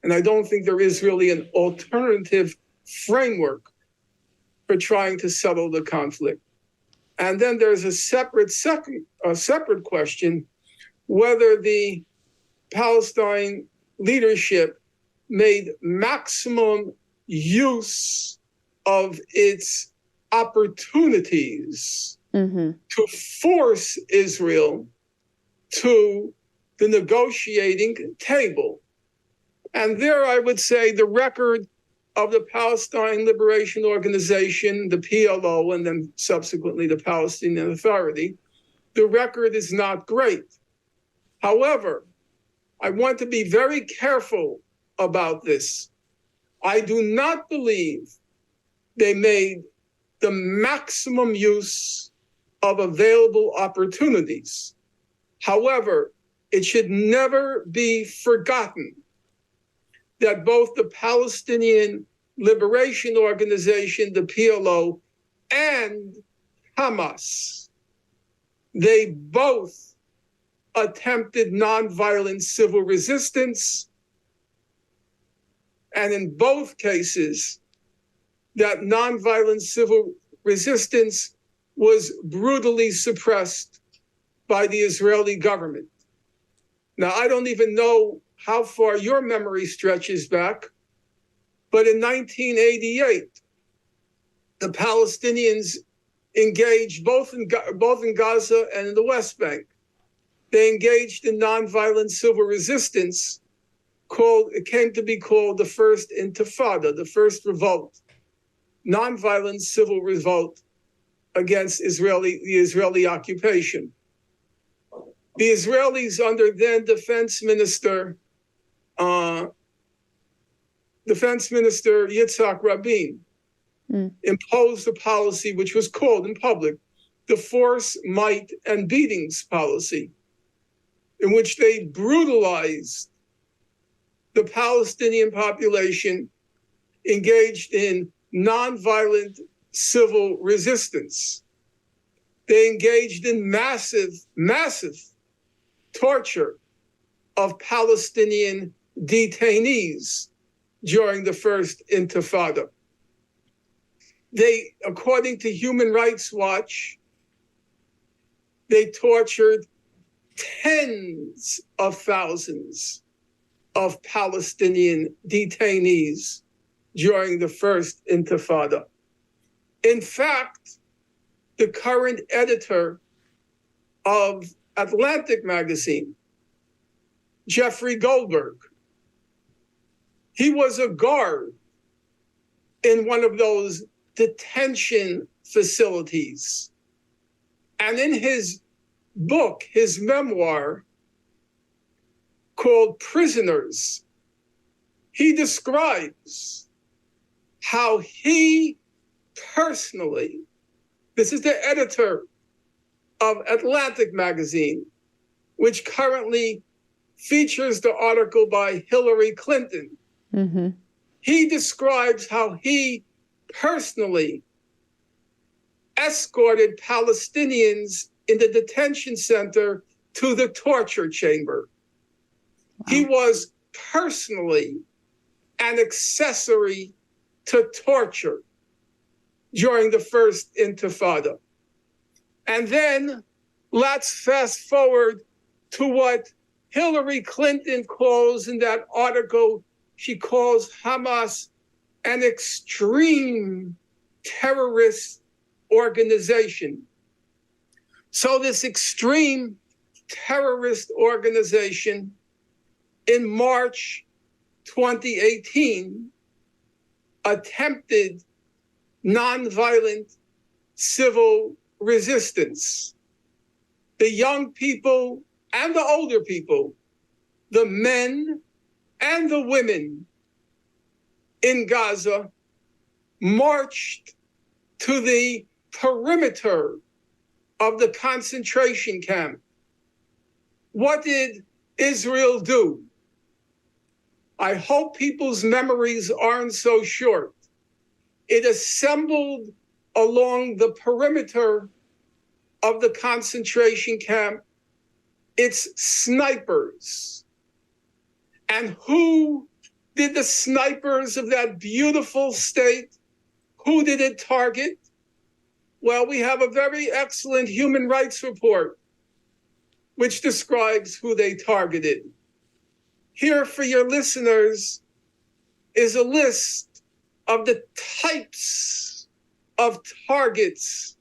Speaker 2: And I don't think there is really an alternative framework for trying to settle the conflict. And then there's a separate question, whether the Palestine leadership made maximum use of its opportunities to force Israel to the negotiating table. And there I would say the record of the Palestine Liberation Organization, the PLO, and then subsequently the Palestinian Authority, the record is not great. However, I want to be very careful about this. I do not believe they made the maximum use of available opportunities. However, it should never be forgotten that both the Palestinian Liberation Organization, the PLO, and Hamas, they both attempted nonviolent civil resistance. And in both cases, that nonviolent civil resistance was brutally suppressed by the Israeli government. Now, I don't even know how far your memory stretches back, but in 1988, the Palestinians engaged both in Gaza and in the West Bank. They engaged in nonviolent civil resistance. It came to be called the First Intifada, the first revolt, nonviolent civil revolt against the Israeli occupation. The Israelis, under then Defense Minister Yitzhak Rabin, imposed a policy which was called in public the force, might, and beatings policy, in which they brutalized the Palestinian population engaged in nonviolent civil resistance. They engaged in massive torture of Palestinian detainees during the First Intifada. They, according to Human Rights Watch, they tortured tens of thousands of Palestinian detainees during the First Intifada. In fact, the current editor of Atlantic magazine, Jeffrey Goldberg, he was a guard in one of those detention facilities. And in his book, his memoir called Prisoners, he describes how he personally, this is the editor of Atlantic magazine, which currently features the article by Hillary Clinton. Mm-hmm. He describes how he personally escorted Palestinians in the detention center to the torture chamber. Wow. He was personally an accessory to torture during the First Intifada. And then let's fast forward to what Hillary Clinton calls in that article, she calls Hamas an extreme terrorist organization. So this extreme terrorist organization in March 2018 attempted nonviolent civil resistance. The young people and the older people, the men and the women in Gaza marched to the perimeter of the concentration camp. What did Israel do? I hope people's memories aren't so short. It assembled along the perimeter of the concentration camp its snipers. And who did the snipers of that beautiful state, who did it target? Well, we have a very excellent human rights report which describes who they targeted. Here for your listeners is a list of the types of targets.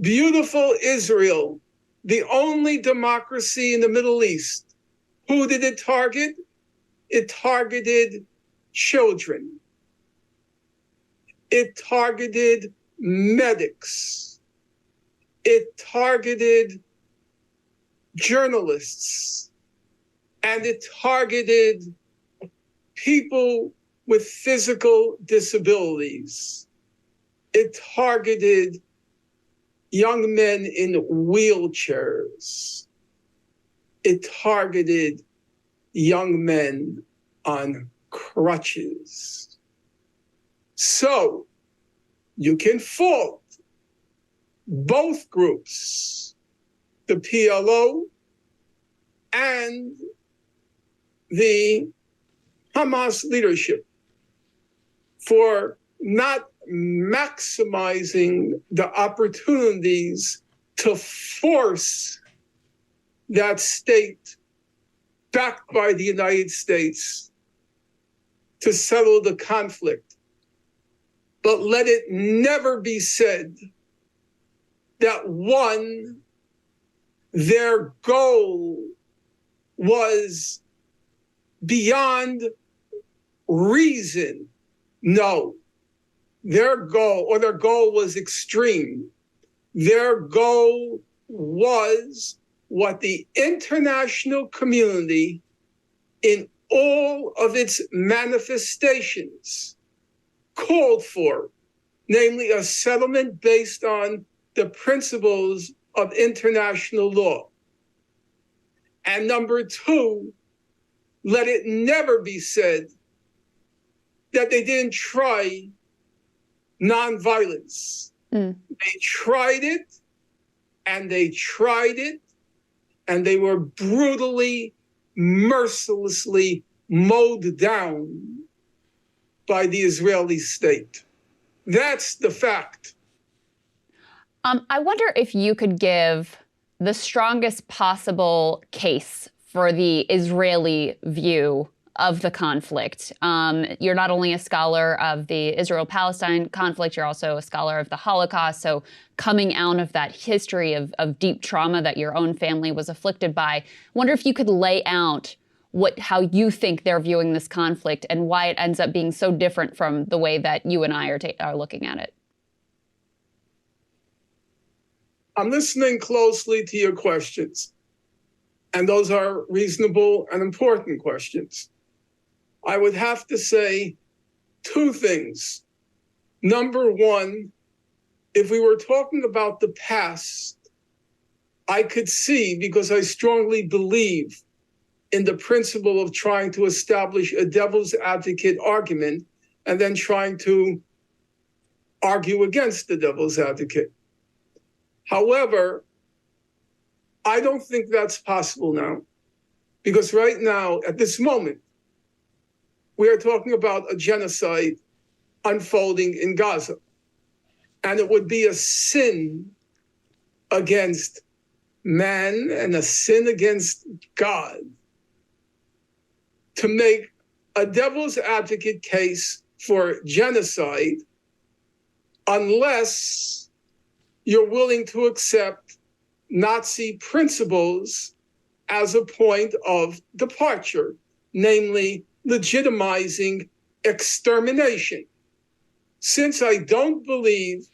Speaker 2: Beautiful Israel, the only democracy in the Middle East. Who did it target? It targeted children. It targeted medics. It targeted journalists. And it targeted people with physical disabilities. It targeted young men in wheelchairs. It targeted young men on crutches. So you can fault both groups, the PLO and the Hamas leadership, for not maximizing the opportunities to force that state backed by the United States to settle the conflict. But let it never be said that one, their goal was beyond reason. No, their goal was extreme. Their goal was what the international community in all of its manifestations called for, namely a settlement based on the principles of international law. And number two, let it never be said that they didn't try nonviolence. They tried it, and they tried it, and they were brutally mercilessly mowed down by the Israeli state. That's the fact.
Speaker 1: I wonder if you could give the strongest possible case for the Israeli view of the conflict. You're not only a scholar of the Israel-Palestine conflict, you're also a scholar of the Holocaust. So coming out of that history of deep trauma that your own family was afflicted by, I wonder if you could lay out how you think they're viewing this conflict and why it ends up being so different from the way that you and I are looking at it.
Speaker 2: I'm listening closely to your questions, and those are reasonable and important questions. I would have to say two things. Number one, if we were talking about the past, I could see, because I strongly believe in the principle of trying to establish a devil's advocate argument and then trying to argue against the devil's advocate. However, I don't think that's possible now, because right now, at this moment, we are talking about a genocide unfolding in Gaza. And it would be a sin against man and a sin against God to make a devil's advocate case for genocide unless you're willing to accept Nazi principles as a point of departure, namely legitimizing extermination. Since I don't believe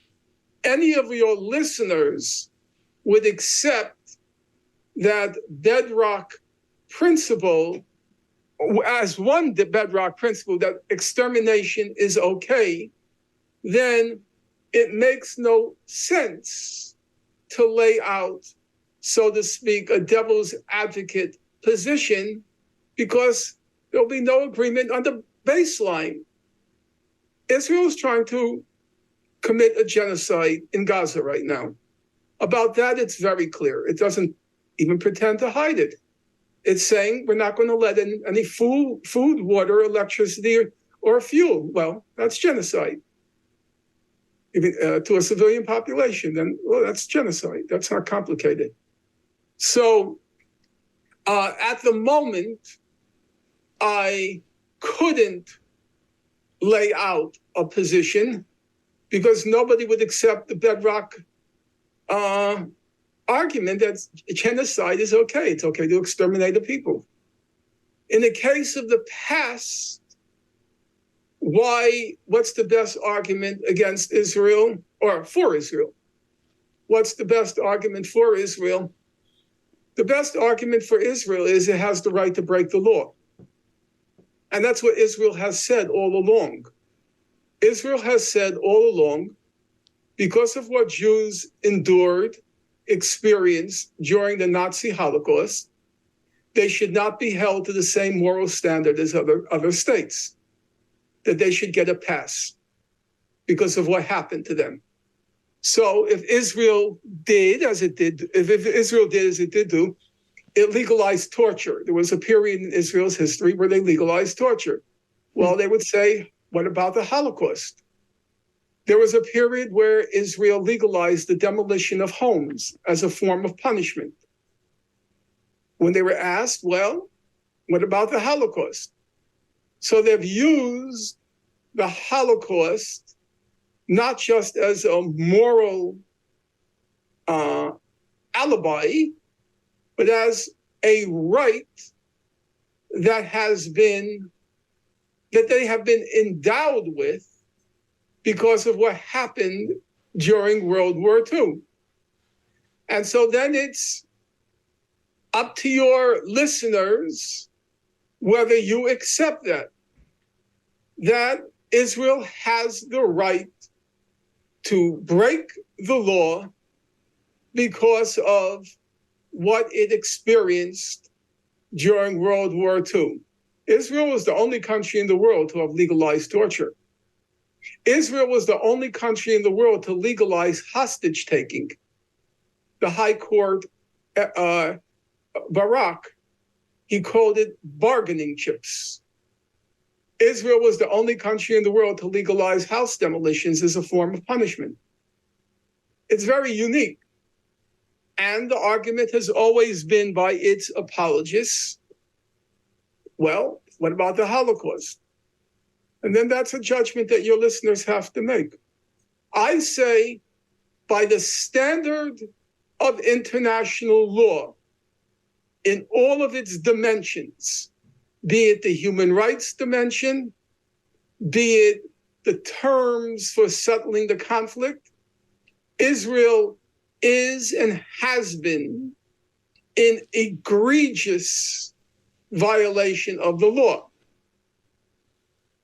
Speaker 2: any of your listeners would accept that bedrock principle as one bedrock principle, that extermination is okay, then it makes no sense to lay out, so to speak, a devil's advocate position, because there'll be no agreement on the baseline. Israel is trying to commit a genocide in Gaza right now. About that, it's very clear. It doesn't even pretend to hide it. It's saying we're not going to let in any food, water, electricity, or fuel. Well, that's genocide. Even to a civilian population, then, well, that's genocide. That's not complicated. So at the moment, I couldn't lay out a position because nobody would accept the bedrock argument that genocide is okay. It's okay to exterminate the people. In the case of the past, what's the best argument against Israel or for Israel? What's the best argument for Israel? The best argument for Israel is it has the right to break the law. And that's what Israel has said all along. Israel has said all along, because of what Jews endured, experienced during the Nazi Holocaust, they should not be held to the same moral standard as other states, that they should get a pass because of what happened to them. So if Israel did as it did, if Israel did as it did do, it legalized torture. There was a period in Israel's history where they legalized torture. Well, they would say, what about the Holocaust? There was a period where Israel legalized the demolition of homes as a form of punishment. When they were asked, well, what about the Holocaust? So they've used the Holocaust not just as a moral alibi, but as a right that they have been endowed with because of what happened during World War II. And so then it's up to your listeners whether you accept that Israel has the right to break the law because of what it experienced during World War II. Israel was the only country in the world to have legalized torture. Israel was the only country in the world to legalize hostage taking. The High Court, Barak, He called it bargaining chips. Israel was the only country in the world to legalize house demolitions as a form of punishment. It's very unique. And the argument has always been by its apologists, well, what about the Holocaust? And then that's a judgment that your listeners have to make. I say, by the standard of international law, in all of its dimensions, be it the human rights dimension, be it the terms for settling the conflict, Israel is and has been in egregious violation of the law.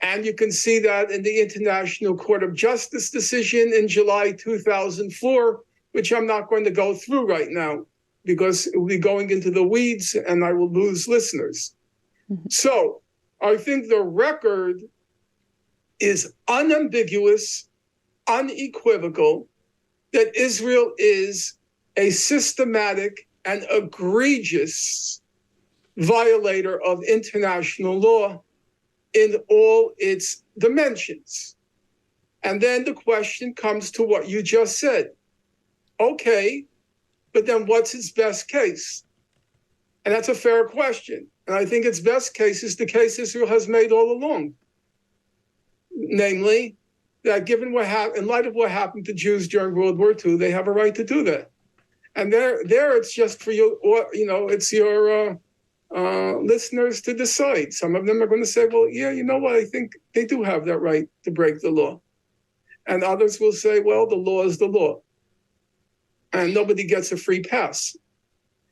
Speaker 2: And you can see that in the International Court of Justice decision in July 2004, which I'm not going to go through right now because it will be going into the weeds and I will lose listeners. Mm-hmm. So I think the record is unambiguous, unequivocal, that Israel is a systematic and egregious violator of international law in all its dimensions. And then the question comes to what you just said. Okay, but then what's its best case? And that's a fair question. And I think its best case is the case Israel has made all along. Namely, that given in light of what happened to Jews during World War II, they have a right to do that. And there it's just for you, it's your listeners to decide. Some of them are going to say, well, yeah, you know what? I think they do have that right to break the law. And others will say, well, the law is the law. And nobody gets a free pass.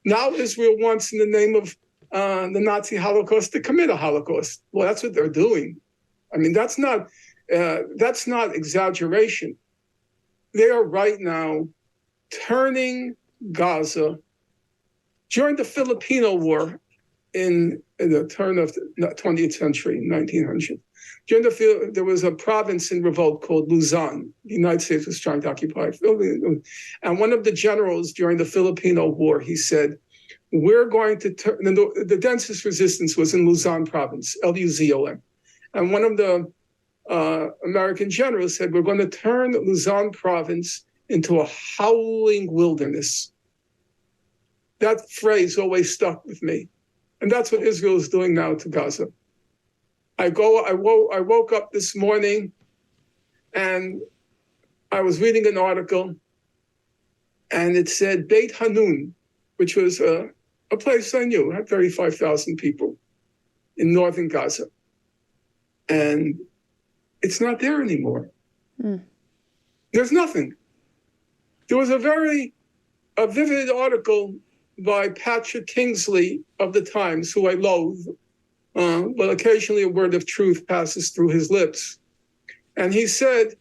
Speaker 2: Now Israel wants, in the name of the Nazi Holocaust, to commit a Holocaust. Well, that's what they're doing. I mean, that's not exaggeration. They are right now turning Gaza during the Filipino War in the turn of the 20th century, 1900. There was a province in revolt called Luzon. The United States was trying to occupy. And one of the generals during the Filipino War, he said, we're going to turn, the densest resistance was in Luzon province, Luzon. And one of the American generals said, we're going to turn Luzon province into a howling wilderness. That phrase always stuck with me. And that's what Israel is doing now to Gaza. I woke up this morning and I was reading an article and it said Beit Hanun, which was a place I knew, had 35,000 people in northern Gaza. And it's not there anymore. Mm. There's nothing. There was a vivid article by Patrick Kingsley of the Times, who I loathe, but occasionally a word of truth passes through his lips. And he said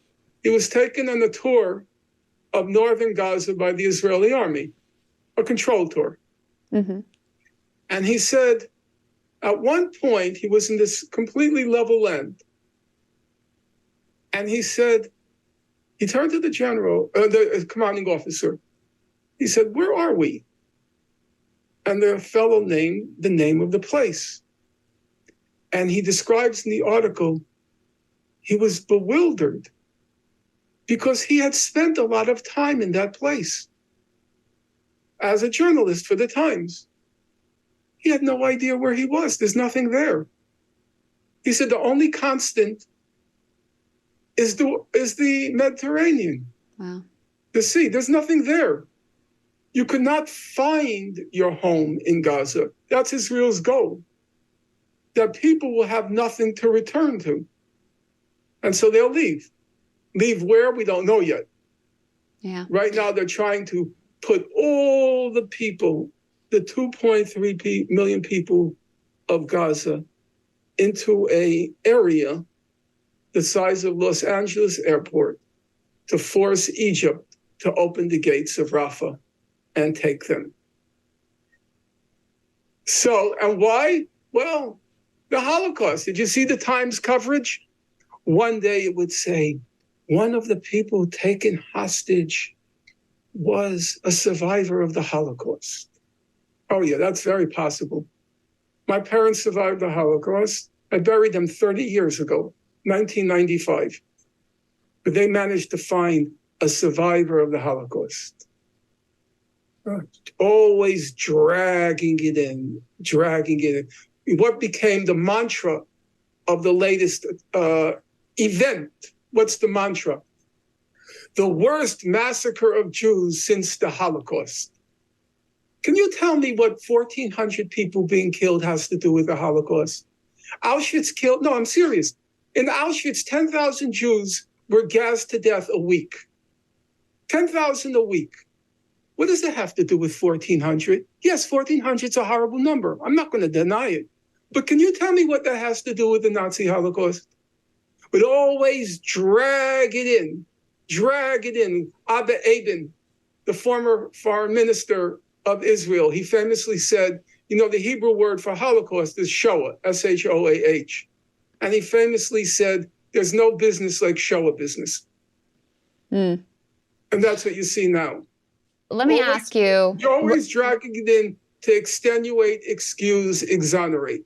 Speaker 2: he was taken on a tour of northern Gaza by the Israeli army, a controlled tour. Mm-hmm. And he said at one point he was in this completely level land. And he said, he turned to the general, the commanding officer. He said, where are we? And the fellow named the name of the place. And he describes in the article, he was bewildered because he had spent a lot of time in that place as a journalist for the Times. He had no idea where he was. There's nothing there. He said the only constant is the Mediterranean. Wow. The sea. There's nothing there. You could not find your home in Gaza. That's Israel's goal. That people will have nothing to return to. And so they'll leave. Leave where? We don't know yet. Yeah. Right now they're trying to put all the people, the 2.3 million people of Gaza, into an area the size of Los Angeles airport to force Egypt to open the gates of Rafah and take them. So, and why? Well, the Holocaust. Did you see the Times coverage? One day it would say, one of the people taken hostage was a survivor of the Holocaust. Oh yeah, that's very possible. My parents survived the Holocaust. I buried them 30 years ago, 1995. But they managed to find a survivor of the Holocaust. Always dragging it in. What became the mantra of the latest event? What's the mantra? The worst massacre of Jews since the Holocaust. Can you tell me what 1,400 people being killed has to do with the Holocaust? Auschwitz killed, no, I'm serious. In Auschwitz, 10,000 Jews were gassed to death a week. 10,000 a week. What does that have to do with 1,400? Yes, 1,400 is a horrible number. I'm not going to deny it. But can you tell me what that has to do with the Nazi Holocaust? But always drag it in. Abba Eban, the former foreign minister of Israel, he famously said, the Hebrew word for Holocaust is Shoah, S-H-O-A-H. And he famously said, there's no business like Shoah business. And that's what you see now.
Speaker 1: Let me ask you.
Speaker 2: You're always dragging it in to extenuate, excuse, exonerate.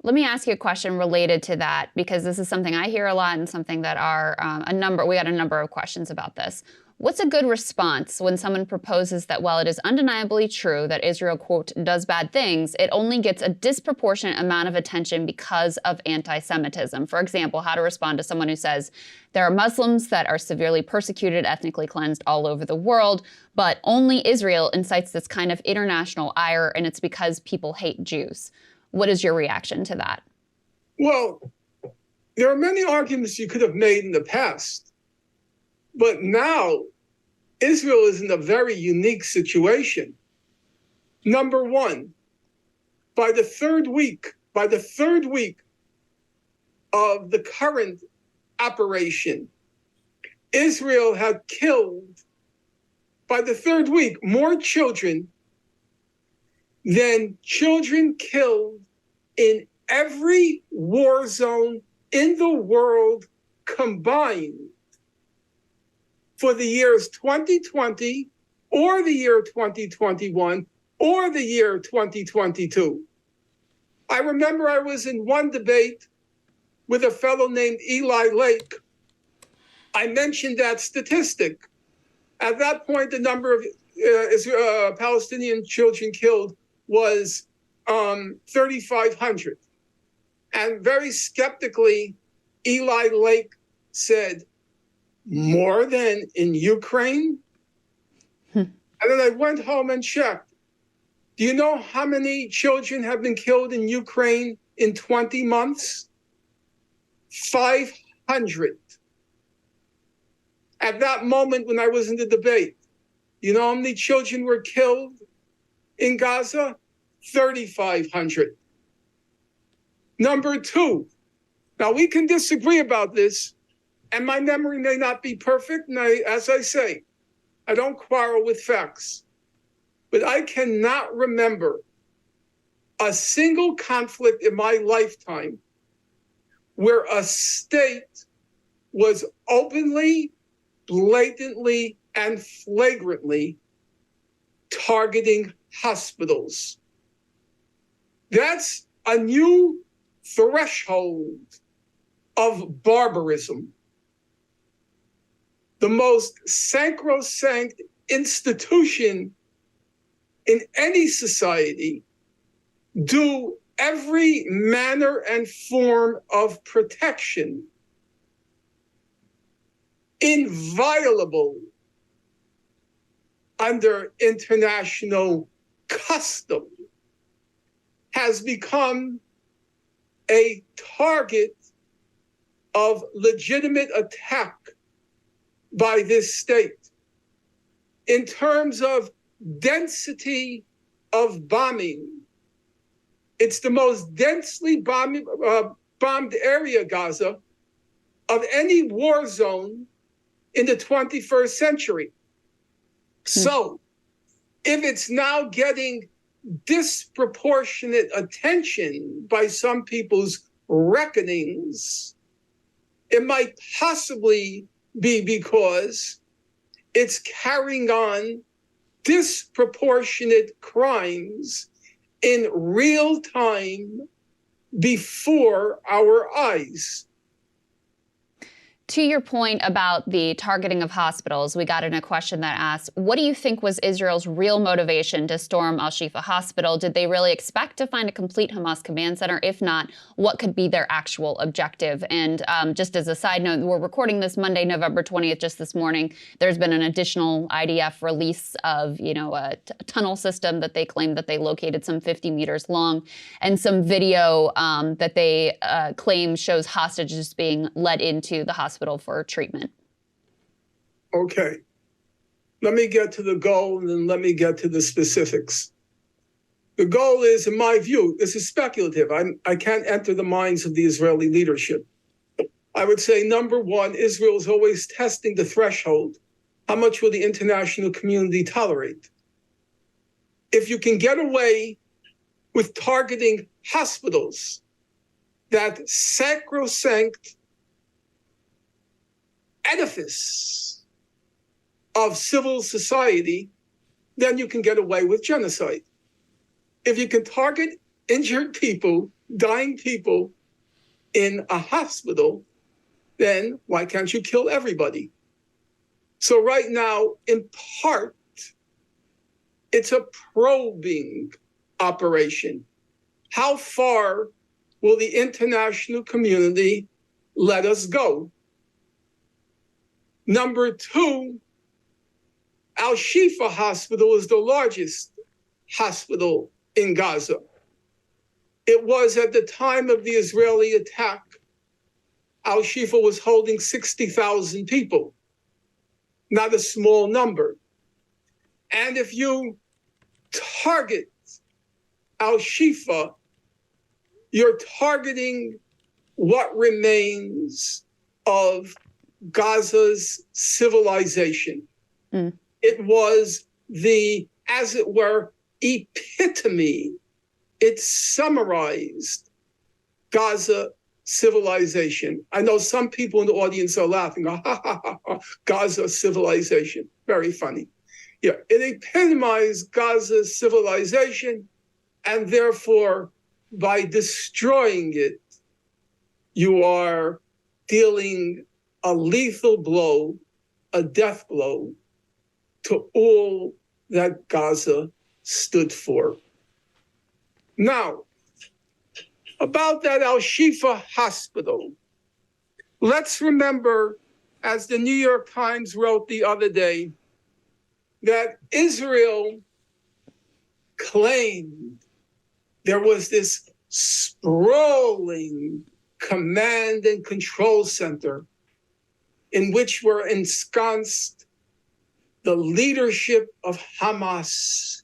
Speaker 1: Let me ask you a question related to that, because this is something I hear a lot and something that we got a number of questions about this. What's a good response when someone proposes that while it is undeniably true that Israel, quote, does bad things, it only gets a disproportionate amount of attention because of anti-Semitism? For example, how to respond to someone who says there are Muslims that are severely persecuted, ethnically cleansed all over the world, but only Israel incites this kind of international ire, and it's because people hate Jews. What is your reaction to that?
Speaker 2: Well, there are many arguments you could have made in the past, but now Israel is in a very unique situation. Number one, by the third week of the current operation, Israel had killed, by the third week, more children than children killed in every war zone in the world combined for the years 2020 or the year 2021 or the year 2022. I remember I was in one debate with a fellow named Eli Lake. I mentioned that statistic. At that point, the number of Palestinian children killed was 3,500. And very skeptically, Eli Lake said, more than in Ukraine? And then I went home and checked. Do you know how many children have been killed in Ukraine in 20 months? 500. At that moment when I was in the debate, you know how many children were killed in Gaza? 3,500. Number two, now we can disagree about this, and my memory may not be perfect, and as I say, I don't quarrel with facts, but I cannot remember a single conflict in my lifetime where a state was openly, blatantly, and flagrantly targeting hospitals. That's a new threshold of barbarism. The most sacrosanct institution in any society do every manner and form of protection inviolable under international custom has become a target of legitimate attack by this state. In terms of density of bombing, it's the most densely bombed area, Gaza, of any war zone in the 21st century. So if it's now getting disproportionate attention by some people's reckonings, it might possibly be because it's carrying on disproportionate crimes in real time before our eyes.
Speaker 1: To your point about the targeting of hospitals, we got in a question that asked, what do you think was Israel's real motivation to storm Al-Shifa Hospital? Did they really expect to find a complete Hamas command center? If not, what could be their actual objective? And just as a side note, we're recording this Monday, November 20th, just this morning. There's been an additional IDF release of, a tunnel system that they claim that they located some 50 meters long, and some video that they claim shows hostages being led into the hospital for treatment.
Speaker 2: Okay. Let me get to the goal and then let me get to the specifics. The goal is, in my view, this is speculative. I can't enter the minds of the Israeli leadership. I would say, number one, Israel is always testing the threshold. How much will the international community tolerate? If you can get away with targeting hospitals, that sacrosanct edifice of civil society, then you can get away with genocide. If you can target injured people, dying people in a hospital, then why can't you kill everybody? So right now, in part, it's a probing operation. How far will the international community let us go? Number two, Al-Shifa Hospital is the largest hospital in Gaza. It was at the time of the Israeli attack, Al-Shifa was holding 60,000 people, not a small number. And if you target Al-Shifa, you're targeting what remains of Gaza's civilization. It was the, as it were, epitome. It summarized Gaza civilization. I know some people in the audience are laughing, ha, ha, ha, ha, Gaza civilization. Very funny. Yeah, it epitomized Gaza's civilization, and therefore, by destroying it, you are dealing a lethal blow, a death blow, to all that Gaza stood for. Now, about that Al-Shifa hospital, let's remember, as the New York Times wrote the other day, that Israel claimed there was this sprawling command and control center in which were ensconced the leadership of Hamas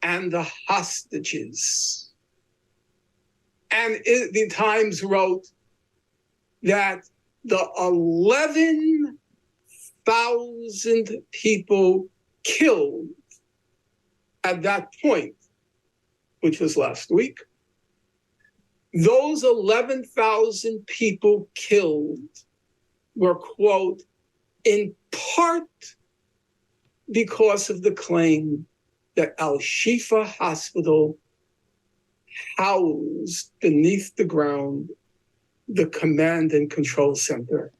Speaker 2: and the hostages. And the Times wrote that the 11,000 people killed at that point, which was last week, those 11,000 people killed were, quote, in part because of the claim that Al-Shifa Hospital housed beneath the ground the command and control center.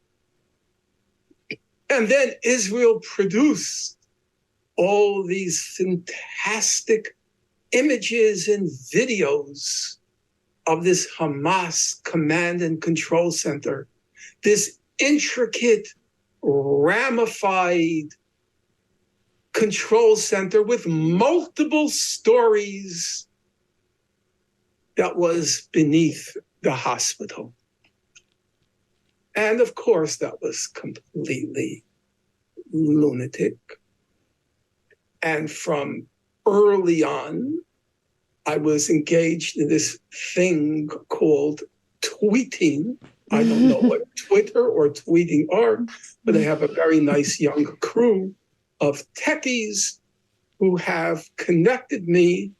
Speaker 2: And then Israel produced all these fantastic images and videos of this Hamas command and control center, this intricate, ramified control center with multiple stories that was beneath the hospital. And of course, that was completely lunatic. And from early on, I was engaged in this thing called tweeting. I don't know what Twitter or tweeting are, but I have a very nice young crew of techies who have connected me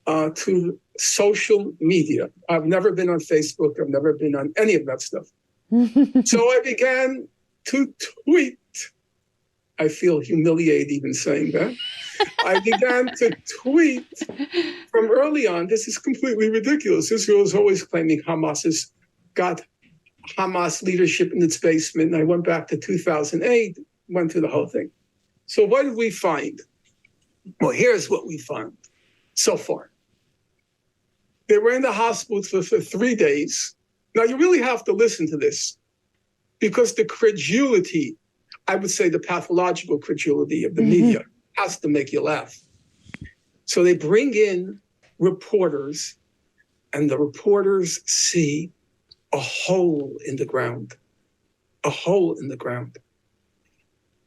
Speaker 2: to social media. I've never been on Facebook. I've never been on any of that stuff. So I began to tweet I feel humiliated even saying that. I began to tweet from early on. This is completely ridiculous. Israel is always claiming Hamas has got Hamas leadership in its basement. And I went back to 2008, went through the whole thing. So what did we find? Well, here's what we found so far. They were in the hospital for 3 days. Now, you really have to listen to this because the credulity, I would say the pathological credulity of the media has to make you laugh. So they bring in reporters, and the reporters see a hole in the ground, a hole in the ground.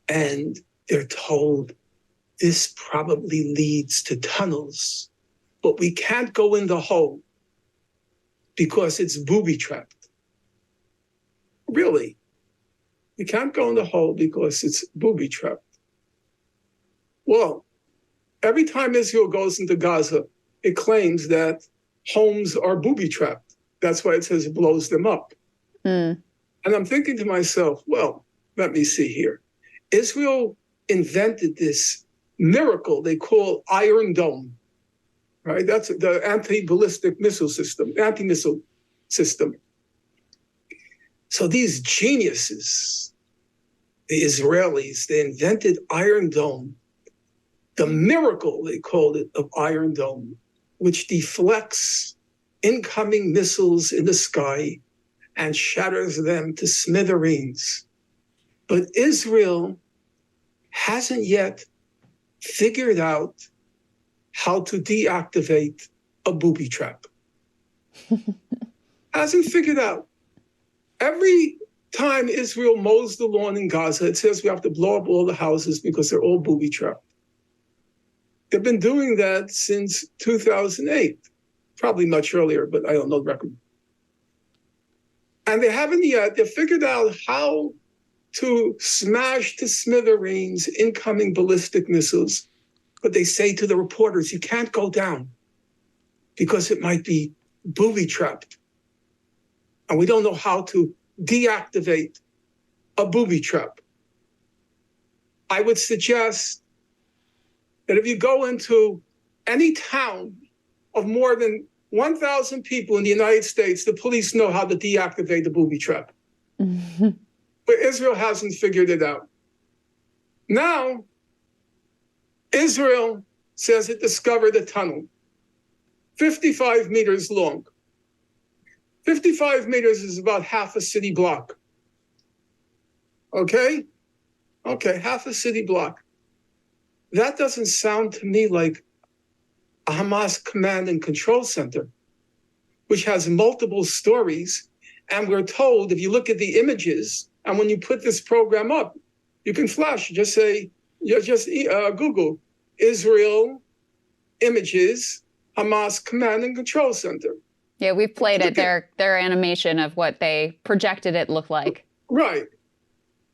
Speaker 2: And they're told this probably leads to tunnels, but we can't go in the hole because it's booby-trapped. Really? You can't go in the hole because it's booby-trapped. Well, every time Israel goes into Gaza, it claims that homes are booby-trapped. That's why it says it blows them up. And I'm thinking to myself, well, let me see here. Israel invented this miracle they call Iron Dome, right? That's the anti-ballistic missile system, anti-missile system. So these geniuses, the Israelis, they invented Iron Dome, the miracle, they called it, of Iron Dome, which deflects incoming missiles in the sky and shatters them to smithereens. But Israel hasn't yet figured out how to deactivate a booby trap. Hasn't figured out. Every time Israel mows the lawn in Gaza, it says we have to blow up all the houses because they're all booby trapped. They've been doing that since 2008, probably much earlier, but I don't know the record. And they haven't yet, they figured out how to smash to smithereens incoming ballistic missiles. But they say to the reporters, you can't go down because it might be booby trapped. And we don't know how to deactivate a booby trap. I would suggest that if you go into any town of more than 1,000 people in the United States, the police know how to deactivate the booby trap. But Israel hasn't figured it out. Now, Israel says it discovered a tunnel, 55 meters long. 55 meters is about half a city block. Okay, half a city block. That doesn't sound to me like a Hamas command and control center, which has multiple stories. And we're told, if you look at the images, and when you put this program up, you can flash, just say, Google Israel images, Hamas command and control center.
Speaker 1: Yeah, we've played it, their animation of what they projected it looked like.
Speaker 2: Right.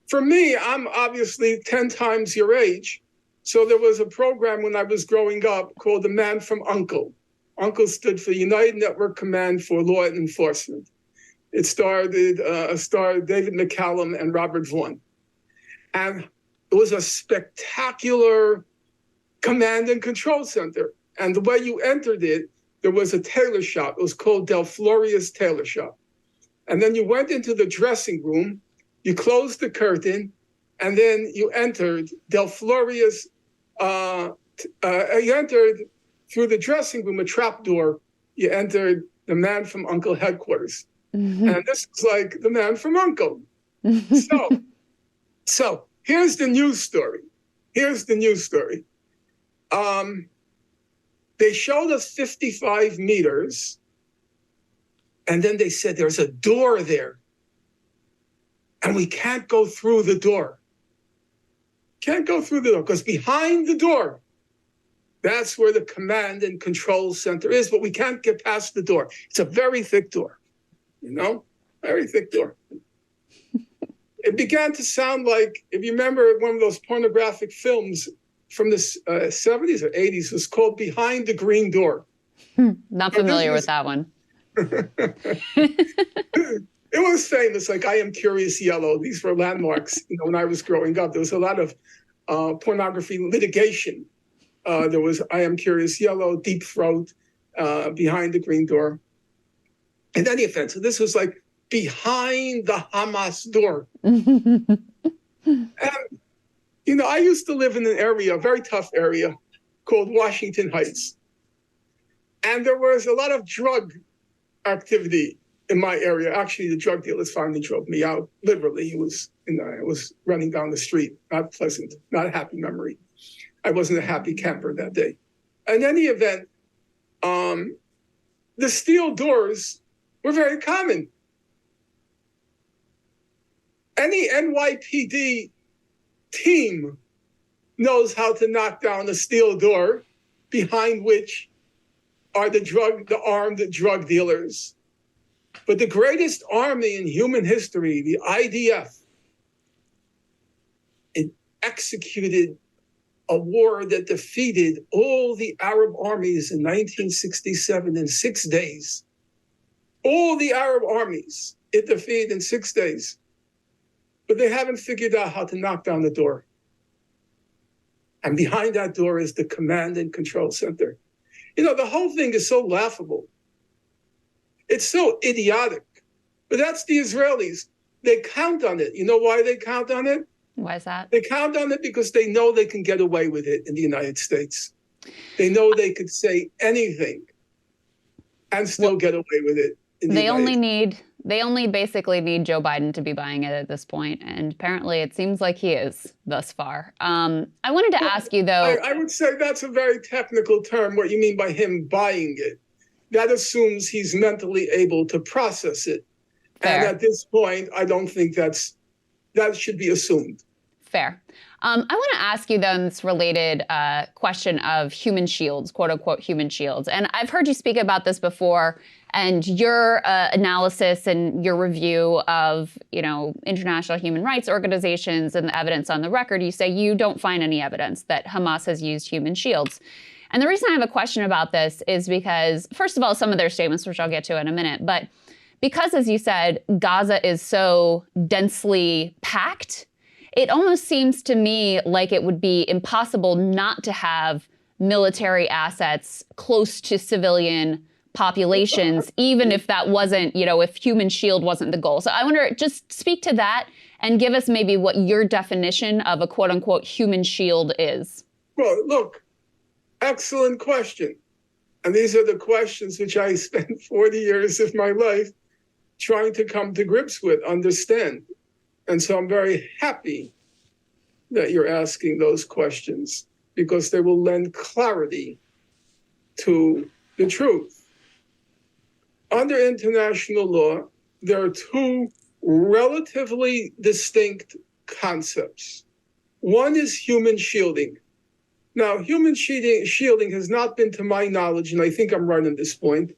Speaker 2: For me, I'm obviously 10 times your age. So there was a program when I was growing up called The Man from UNCLE. UNCLE stood for United Network Command for Law and Enforcement. It starred David McCallum and Robert Vaughn. And it was a spectacular command and control center. And the way you entered it, there was a tailor shop. It was called Del Floria's Tailor Shop. And then you went into the dressing room, you closed the curtain, and then you entered Del Floria's, you entered through the dressing room, a trap door, you entered the Man from UNCLE headquarters. And this is like the Man from UNCLE. So here's the news story. They showed us 55 meters, and then they said there's a door there, and we can't go through the door. Can't go through the door, because behind the door, that's where the command and control center is, but we can't get past the door. It's a very thick door, very thick door. It began to sound like, if you remember one of those pornographic films from the 70s or 80s, was called Behind the Green Door.
Speaker 1: Not familiar with that one.
Speaker 2: It was famous, like I Am Curious Yellow. These were landmarks. When I was growing up, there was a lot of pornography litigation. There was I Am Curious Yellow, Deep Throat, Behind the Green Door. In any event, so this was like behind the Hamas door. And, I used to live in an area, a very tough area, called Washington Heights. And there was a lot of drug activity in my area. Actually, the drug dealers finally drove me out. Literally, it was running down the street. Not pleasant, not a happy memory. I wasn't a happy camper that day. In any event, the steel doors were very common. Any NYPD team knows how to knock down a steel door behind which are the armed drug dealers. But the greatest army in human history, the IDF, it executed a war that defeated all the Arab armies in 1967 in 6 days. All the Arab armies it defeated in 6 days. But they haven't figured out how to knock down the door. And behind that door is the command and control center. The whole thing is so laughable. It's so idiotic. But that's the Israelis. They count on it. You know why they count on it?
Speaker 1: Why is that?
Speaker 2: They count on it because they know they can get away with it in the United States. They know they could say anything and still get away with it.
Speaker 1: They only basically need Joe Biden to be buying it at this point, and apparently it seems like he is thus far. I wanted to ask you, though.
Speaker 2: I would say that's a very technical term, what you mean by him buying it. That assumes he's mentally able to process it.
Speaker 1: Fair.
Speaker 2: And at this point, I don't think that should be assumed.
Speaker 1: Fair. I want to ask you, then, this related question of human shields, quote unquote human shields. And I've heard you speak about this before, and your analysis and your review of, international human rights organizations and the evidence on the record, you say you don't find any evidence that Hamas has used human shields. And the reason I have a question about this is because, first of all, some of their statements, which I'll get to in a minute, but because, as you said, Gaza is so densely packed, it almost seems to me like it would be impossible not to have military assets close to civilian populations, even if that wasn't, if human shield wasn't the goal. So I wonder, just speak to that and give us maybe what your definition of a quote unquote human shield is.
Speaker 2: Well, look, excellent question. And these are the questions which I spent 40 years of my life trying to come to grips with, understand. And so I'm very happy that you're asking those questions because they will lend clarity to the truth. Under international law, there are two relatively distinct concepts. One is human shielding. Now, human shielding has not been, to my knowledge, and I think I'm right on this point,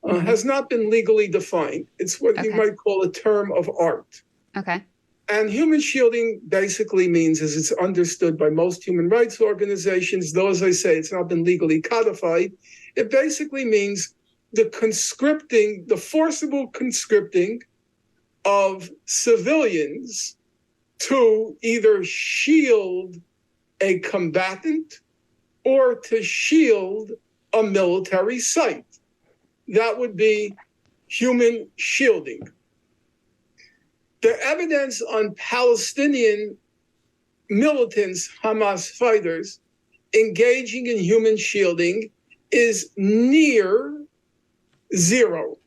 Speaker 2: has not been legally defined. It's what you might call a term of art.
Speaker 1: Okay.
Speaker 2: And human shielding basically means, as it's understood by most human rights organizations, though, as I say, it's not been legally codified, it basically means the forcible conscripting of civilians to either shield a combatant or to shield a military site. That would be human shielding. The evidence on Palestinian militants, Hamas fighters, engaging in human shielding is near zero.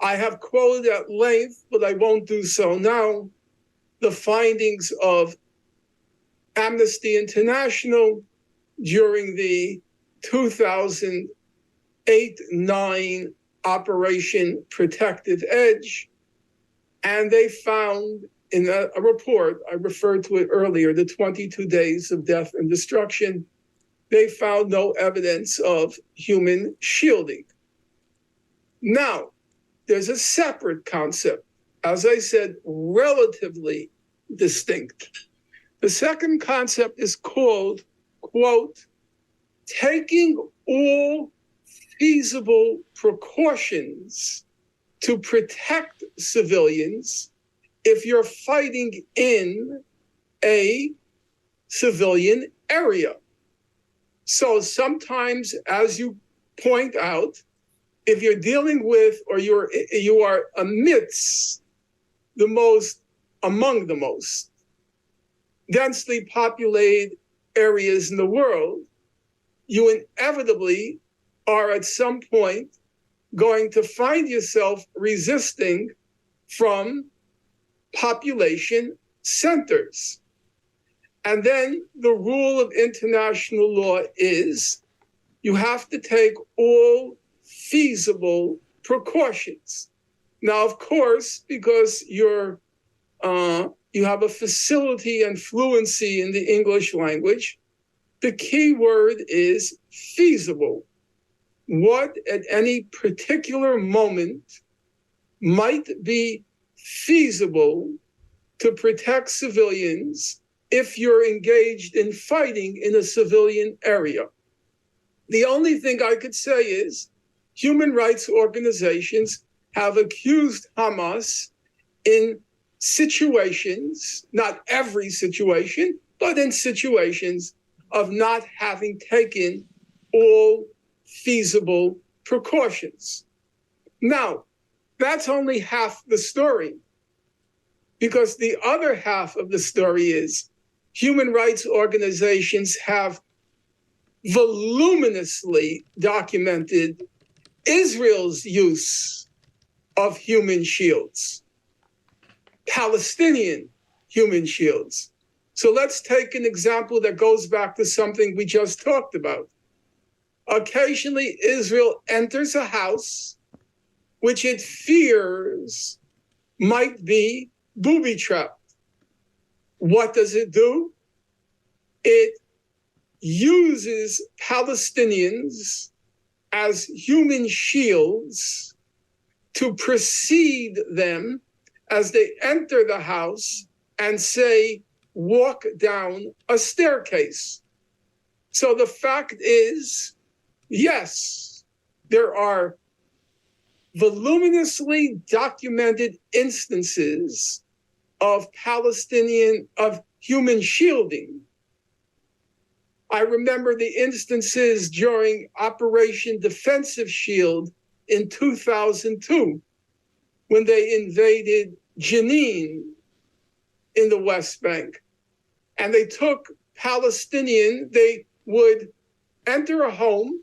Speaker 2: I have quoted at length, but I won't do so now, the findings of Amnesty International during the 2008-9 Operation Protective Edge. And they found in a report, I referred to it earlier, the 22 days of death and destruction, they found no evidence of human shielding. Now, there's a separate concept, as I said, relatively distinct. The second concept is called, quote, taking all feasible precautions to protect civilians if you're fighting in a civilian area. So sometimes, as you point out, if you're dealing with or you are amidst among the most densely populated areas in the world, you inevitably are at some point going to find yourself resisting from population centers. And then the rule of international law is you have to take all feasible precautions. Now, of course, because you have a facility and fluency in the English language, the key word is feasible. What at any particular moment might be feasible to protect civilians if you're engaged in fighting in a civilian area. The only thing I could say is human rights organizations have accused Hamas in situations, not every situation, but in situations of not having taken all feasible precautions. Now, that's only half the story, because the other half of the story is human rights organizations have voluminously documented Israel's use of human shields, Palestinian human shields. So let's take an example that goes back to something we just talked about. Occasionally, Israel enters a house which it fears might be booby-trapped. What does it do? It uses Palestinians as human shields to precede them as they enter the house and say, walk down a staircase. So the fact is, yes, there are voluminously documented instances of human shielding. I remember the instances during Operation Defensive Shield in 2002, when they invaded Jenin in the West Bank. And they took they would enter a home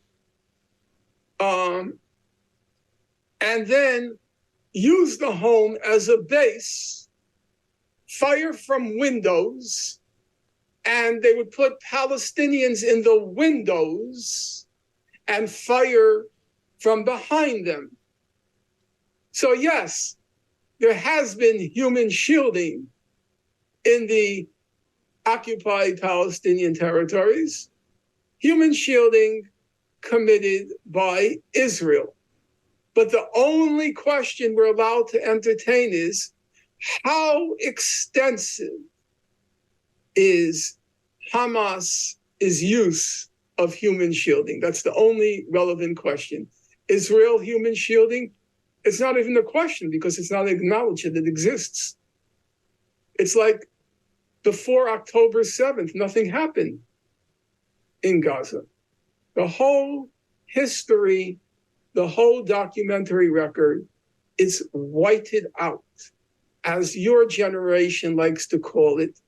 Speaker 2: and then use the home as a base, fire from windows, and they would put Palestinians in the windows and fire from behind them. So yes, there has been human shielding in the occupied Palestinian territories, human shielding committed by Israel. But the only question we're allowed to entertain is, how extensive is Hamas's use of human shielding? That's the only relevant question. Israel human shielding? It's not even a question, because it's not acknowledged that it exists. It's like before October 7th, nothing happened in Gaza. The whole history, the whole documentary record is whited out. As your generation likes to call it,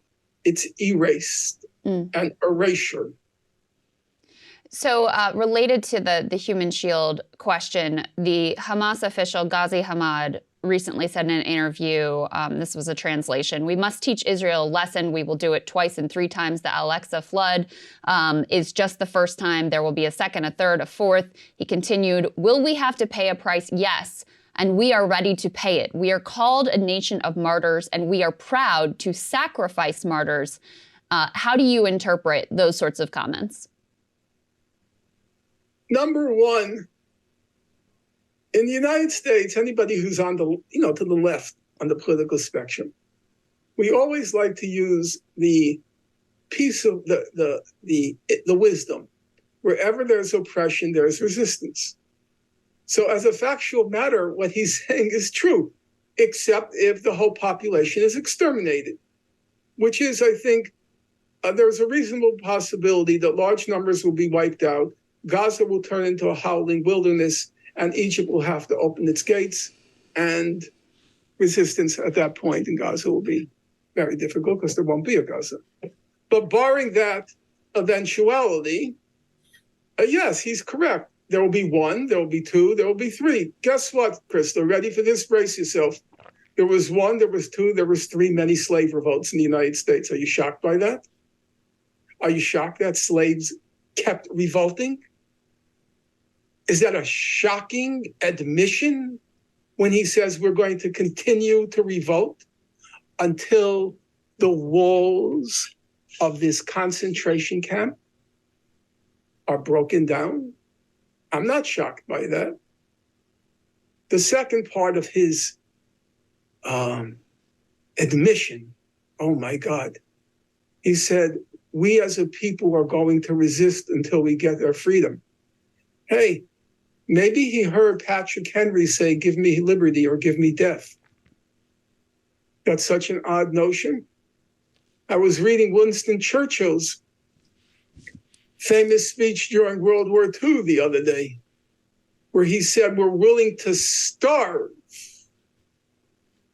Speaker 2: it's erased, an erasure.
Speaker 1: So related to the human shield question, the Hamas official Ghazi Hamad recently said in an interview, this was a translation, "We must teach Israel a lesson. We will do it twice and 3 times. The Al-Aqsa flood is just the first time. There will be a second, a third, a fourth." He continued, "Will we have to pay a price? Yes. And we are ready to pay it. We are called a nation of martyrs, and we are proud to sacrifice martyrs." How do you interpret those sorts of comments?
Speaker 2: Number one, in the United States, anybody who's on the, to the left on the political spectrum, we always like to use the piece of the wisdom. Wherever there's oppression, there's resistance. So as a factual matter, what he's saying is true, except if the whole population is exterminated, which is, I think, there's a reasonable possibility that large numbers will be wiped out. Gaza will turn into a howling wilderness, and Egypt will have to open its gates, and resistance at that point in Gaza will be very difficult because there won't be a Gaza. But barring that eventuality, yes, he's correct. There will be one, there will be two, there will be three. Guess what, Krista? Ready for this? Brace yourself. There was one, there was two, there was three, many slave revolts in the United States. Are you shocked by that? Are you shocked that slaves kept revolting? Is that a shocking admission when he says we're going to continue to revolt until the walls of this concentration camp are broken down? I'm not shocked by that. The second part of his admission, oh my God, he said, we as a people are going to resist until we get our freedom. Hey, maybe he heard Patrick Henry say, give me liberty or give me death. That's such an odd notion. I was reading Winston Churchill's famous speech during World War II the other day, where he said, we're willing to starve.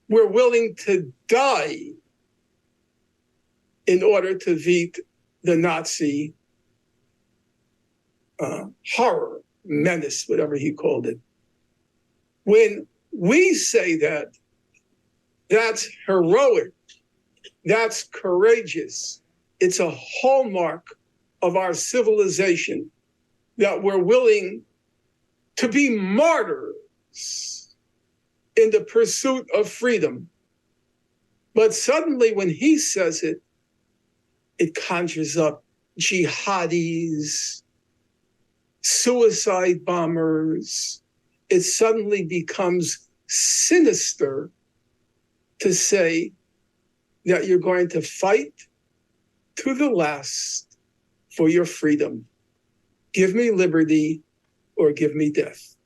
Speaker 2: We're willing to die in order to beat the Nazi horror, menace, whatever he called it. When we say that, that's heroic, that's courageous. It's a hallmark of our civilization that we're willing to be martyrs in the pursuit of freedom. But suddenly when he says it, it conjures up jihadis, suicide bombers. It suddenly becomes sinister to say that you're going to fight to the last for your freedom. Give me liberty or give me death.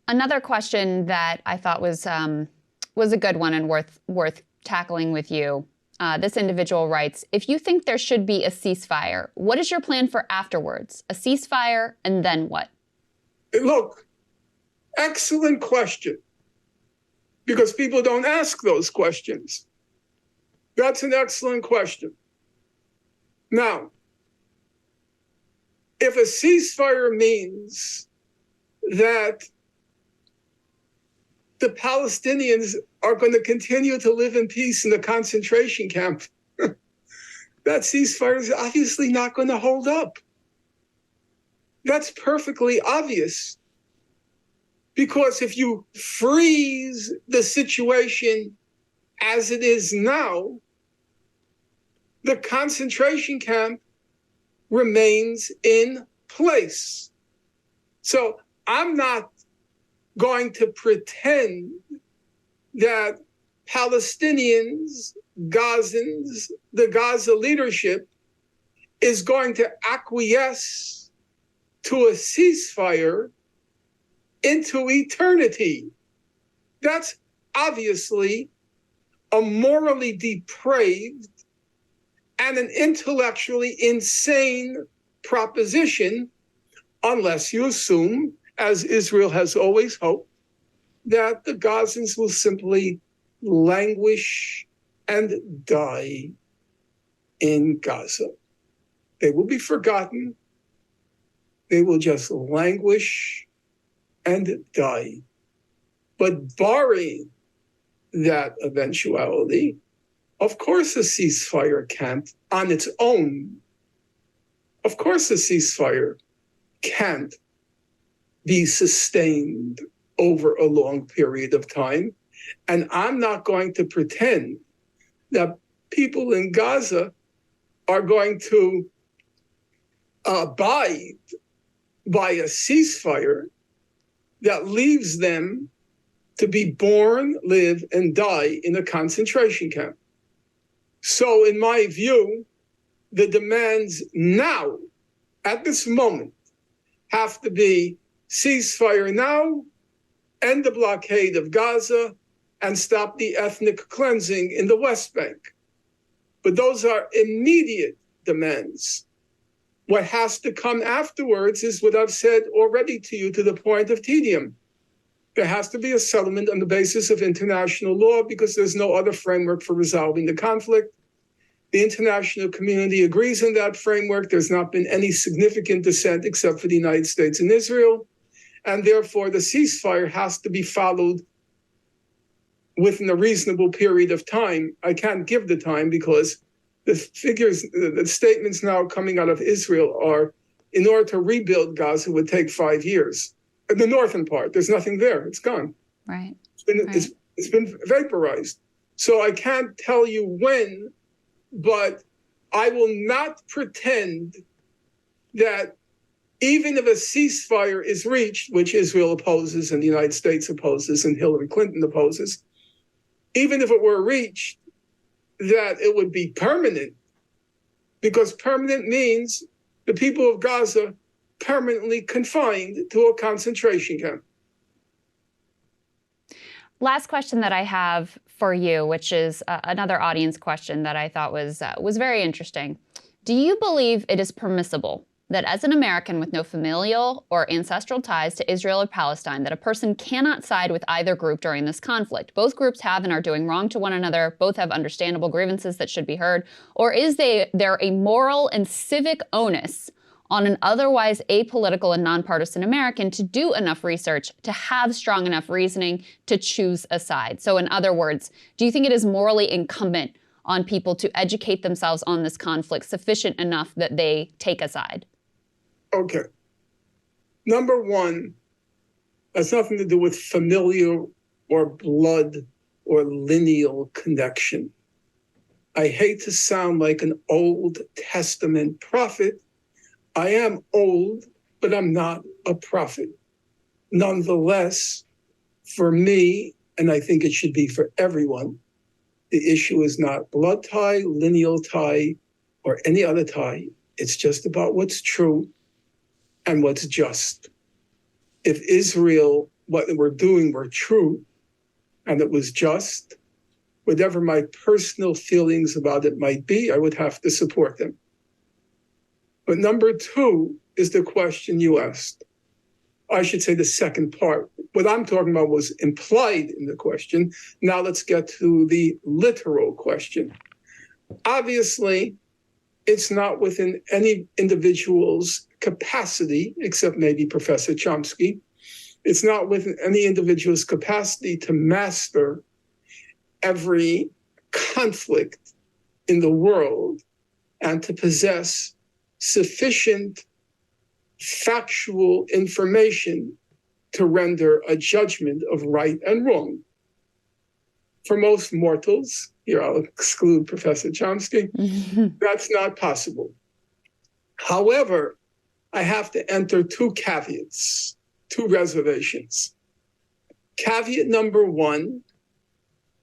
Speaker 1: Another question that I thought was a good one and worth tackling with you. This individual writes, if you think there should be a ceasefire, what is your plan for afterwards? A ceasefire and then what?
Speaker 2: Look, excellent question. Because people don't ask those questions. That's an excellent question. Now, if a ceasefire means that the Palestinians are going to continue to live in peace in the concentration camp, that ceasefire is obviously not going to hold up. That's perfectly obvious. Because if you freeze the situation as it is now, the concentration camp remains in place. So I'm not going to pretend that Palestinians, Gazans, the Gaza leadership is going to acquiesce to a ceasefire into eternity. That's obviously a morally depraved and an intellectually insane proposition, unless you assume, as Israel has always hoped, that the Gazans will simply languish and die in Gaza. They will be forgotten. They will just languish and die. But barring that eventuality, of course a ceasefire can't, on its own, of course a ceasefire can't be sustained over a long period of time. And I'm not going to pretend that people in Gaza are going to abide by a ceasefire that leaves them to be born, live, and die in a concentration camp. So in my view, the demands now, at this moment, have to be ceasefire now, end the blockade of Gaza, and stop the ethnic cleansing in the West Bank. But those are immediate demands. What has to come afterwards is what I've said already to you to the point of tedium. There has to be a settlement on the basis of international law because there's no other framework for resolving the conflict. The international community agrees on that framework. There's not been any significant dissent except for the United States and Israel. And therefore, the ceasefire has to be followed within a reasonable period of time. I can't give the time because the figures, the statements now coming out of Israel are, in order to rebuild Gaza would take 5 years. In the northern part, there's nothing there. It's gone.
Speaker 1: Right.
Speaker 2: It's been vaporized. So I can't tell you when, but I will not pretend that even if a ceasefire is reached, which Israel opposes and the United States opposes and Hillary Clinton opposes, even if it were reached, that it would be permanent, because permanent means the people of Gaza permanently confined to a concentration camp.
Speaker 1: Last question that I have for you, which is another audience question that I thought was very interesting. Do you believe it is permissible that as an American with no familial or ancestral ties to Israel or Palestine, that a person cannot side with either group during this conflict? Both groups have and are doing wrong to one another. Both have understandable grievances that should be heard. Or is there a moral and civic onus on an otherwise apolitical and nonpartisan American to do enough research, to have strong enough reasoning to choose a side? So in other words, do you think it is morally incumbent on people to educate themselves on this conflict sufficient enough that they take a side?
Speaker 2: Okay. Number one, has nothing to do with familial or blood or lineal connection. I hate to sound like an Old Testament prophet. I am old, but I'm not a prophet. Nonetheless, for me, and I think it should be for everyone, the issue is not blood tie, lineal tie, or any other tie. It's just about what's true and what's just. If Israel, what we're doing, were true and it was just, whatever my personal feelings about it might be, I would have to support them. But number two is the question you asked. I should say the second part. What I'm talking about was implied in the question. Now let's get to the literal question. Obviously, it's not within any individual's capacity, except maybe Professor Chomsky. It's not within any individual's capacity to master every conflict in the world and to possess sufficient factual information to render a judgment of right and wrong. For most mortals, here I'll exclude Professor Chomsky, that's not possible. However, I have to enter two caveats, two reservations. Caveat number one,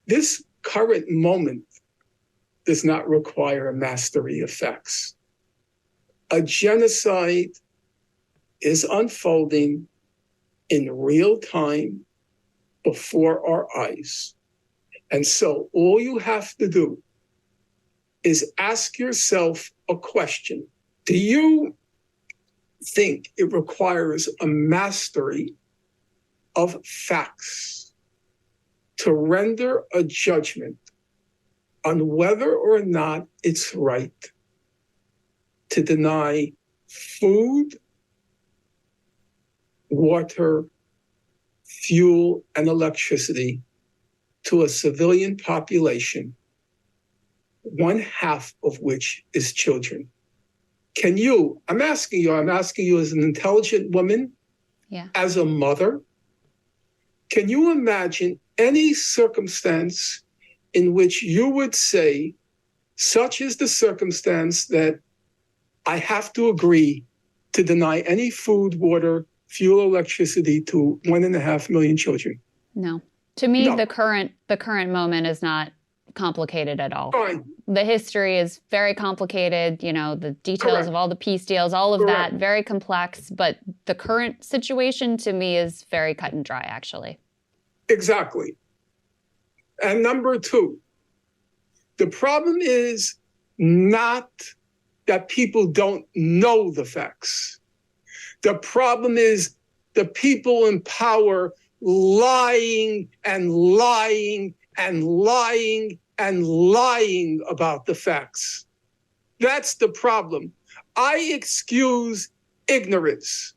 Speaker 2: this current moment does not require a mastery of facts. A genocide is unfolding in real time before our eyes. And so all you have to do is ask yourself a question. Do you think it requires a mastery of facts to render a judgment on whether or not it's right to deny food, water, fuel, and electricity to a civilian population, 1/2 of which is children? Can you, I'm asking you as an intelligent woman, as a mother, can you imagine any circumstance in which you would say, such is the circumstance that I have to agree to deny any food, water, fuel, electricity to 1.5 million children?
Speaker 1: No. To me,
Speaker 2: No.
Speaker 1: the current moment is not complicated at all.
Speaker 2: Fine.
Speaker 1: The history is very complicated, you know, the details
Speaker 2: Correct.
Speaker 1: of all the peace deals, all of
Speaker 2: Correct.
Speaker 1: that, very complex. But the current situation to me is very cut and dry, actually.
Speaker 2: Exactly. And number two, the problem is not that people don't know the facts. The problem is the people in power lying and lying and lying and lying about the facts. That's the problem. I excuse ignorance.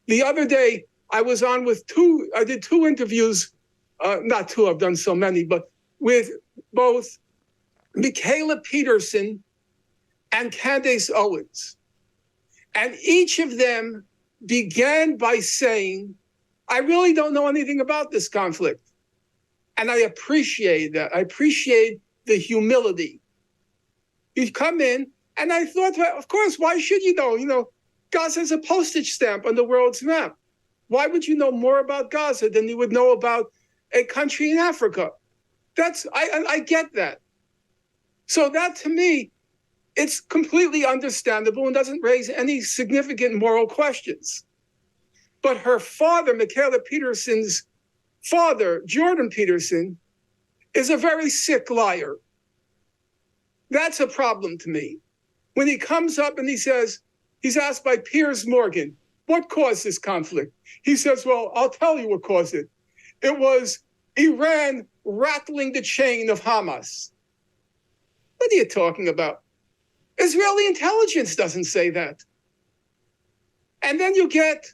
Speaker 2: The other day, I was on with I did two interviews, not two, I've done so many, but with both Michaela Peterson and Candace Owens. And each of them began by saying, I really don't know anything about this conflict. And I appreciate that. I appreciate the humility. You come in, and I thought, well, of course, why should you know? You know, Gaza is a postage stamp on the world's map. Why would you know more about Gaza than you would know about a country in Africa? I get that. So that, to me, it's completely understandable and doesn't raise any significant moral questions. But her father, Michaela Peterson's father, Jordan Peterson, is a very sick liar. That's a problem to me. When he comes up and he says, he's asked by Piers Morgan, what caused this conflict? He says, well, I'll tell you what caused it. It was Iran rattling the chain of Hamas. What are you talking about? Israeli intelligence doesn't say that. And then you get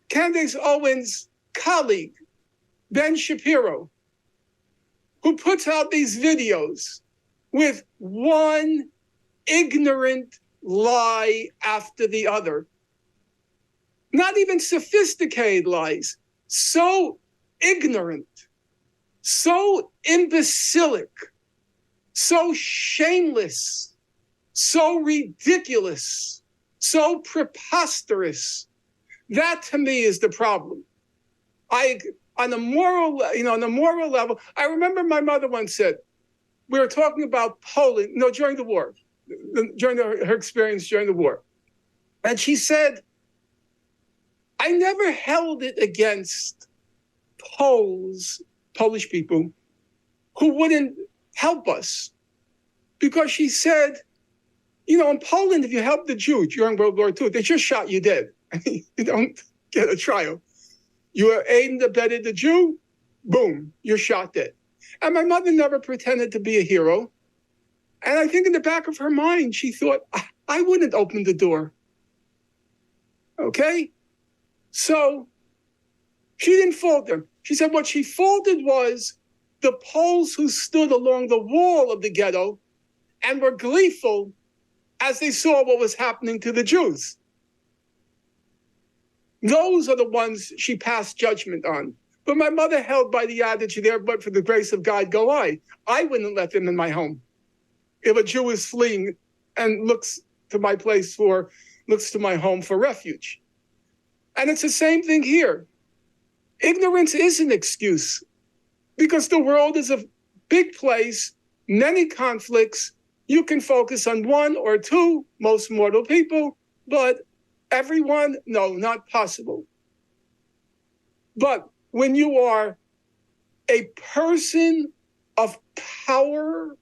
Speaker 2: Candace Owens' colleague, Ben Shapiro, who puts out these videos with one ignorant lie after the other. Not even sophisticated lies, so ignorant, so imbecilic, so shameless, so ridiculous, so preposterous. That to me is the problem. On the moral level, I remember my mother once said, we were talking about Poland, during the war, during her experience during the war. And she said, I never held it against Polish people who wouldn't help us. Because she said, in Poland, if you help the Jews during World War II, they just shot you dead. You don't get a trial. You aided and abetted the Jew, boom, you're shot dead. And my mother never pretended to be a hero. And I think in the back of her mind, she thought, I wouldn't open the door. Okay? So she didn't fault them. She said what she faulted was the Poles who stood along the wall of the ghetto and were gleeful as they saw what was happening to the Jews. Those are the ones she passed judgment on. But my mother held by the adage, there, but for the grace of God go I. I wouldn't let them in my home. If a Jew is fleeing and looks to my home for refuge. And it's the same thing here. Ignorance is an excuse because the world is a big place, many conflicts. You can focus on one or two most mortal people, but everyone, no, not possible. But when you are a person of power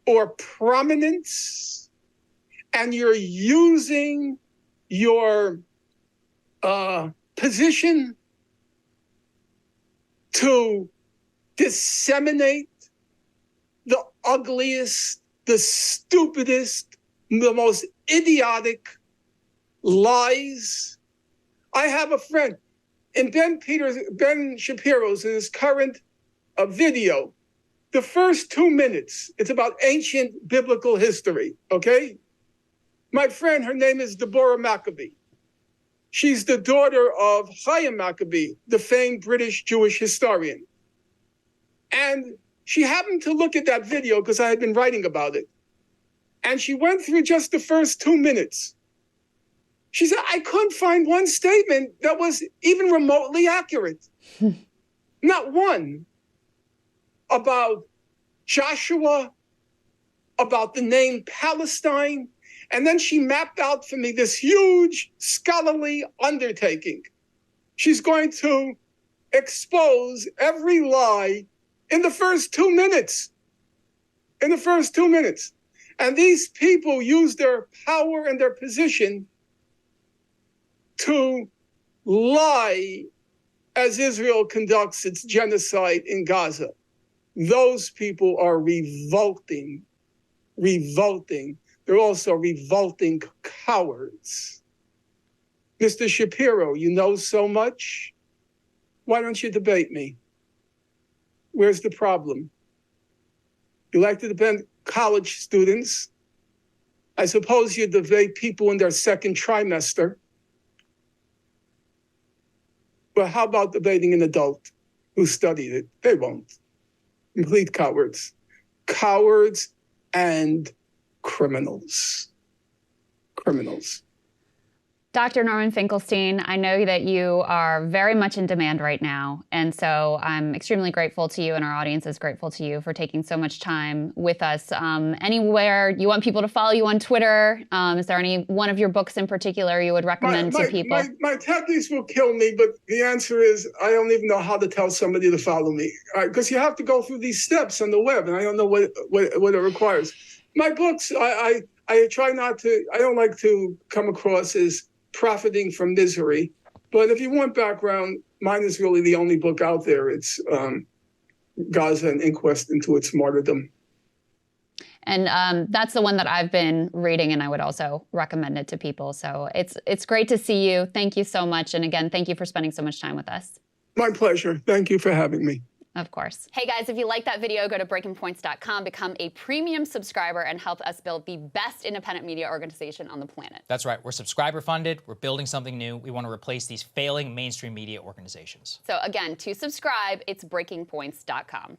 Speaker 2: or prominence and you're using your position to disseminate the ugliest, the stupidest, the most idiotic lies. I have a friend in Ben Shapiro's, in his current video, the first 2 minutes, it's about ancient biblical history, okay? My friend, her name is Deborah Maccabee. She's the daughter of Chaim Maccabee, the famed British Jewish historian. And she happened to look at that video because I had been writing about it. And she went through just the first 2 minutes. She said, I couldn't find one statement that was even remotely accurate. Not one. About Joshua, about the name Palestine. And then she mapped out for me this huge scholarly undertaking. She's going to expose every lie in the first 2 minutes. In the first 2 minutes. And these people use their power and their position to lie as Israel conducts its genocide in Gaza. Those people are revolting. They're also revolting cowards. Mr. Shapiro, you know so much. Why don't you debate me? Where's the problem? You like to debate college students. I suppose you debate people in their second trimester. But how about debating an adult who studied it? They won't. Complete cowards. Cowards and criminals. Criminals.
Speaker 1: Dr. Norman Finkelstein, I know that you are very much in demand right now, and so I'm extremely grateful to you, and our audience is grateful to you for taking so much time with us. Anywhere you want people to follow you on Twitter? Is there any one of your books in particular you would recommend to people?
Speaker 2: My techies will kill me, but the answer is I don't even know how to tell somebody to follow me, because you have to go through these steps on the web, and I don't know what it requires. My books, I try not to. I don't like to come across as profiting from misery. But if you want background, mine is really the only book out there. It's Gaza, an Inquest into its Martyrdom.
Speaker 1: And that's the one that I've been reading, and I would also recommend it to people. So it's great to see you. Thank you so much. And again, thank you for spending so much time with us.
Speaker 2: My pleasure. Thank you for having me.
Speaker 1: Of course. Hey guys, if you like that video, go to breakingpoints.com, become a premium subscriber, and help us build the best independent media organization on the planet.
Speaker 4: That's right. We're subscriber funded. We're building something new. We want to replace these failing mainstream media organizations.
Speaker 1: So again, to subscribe, it's breakingpoints.com.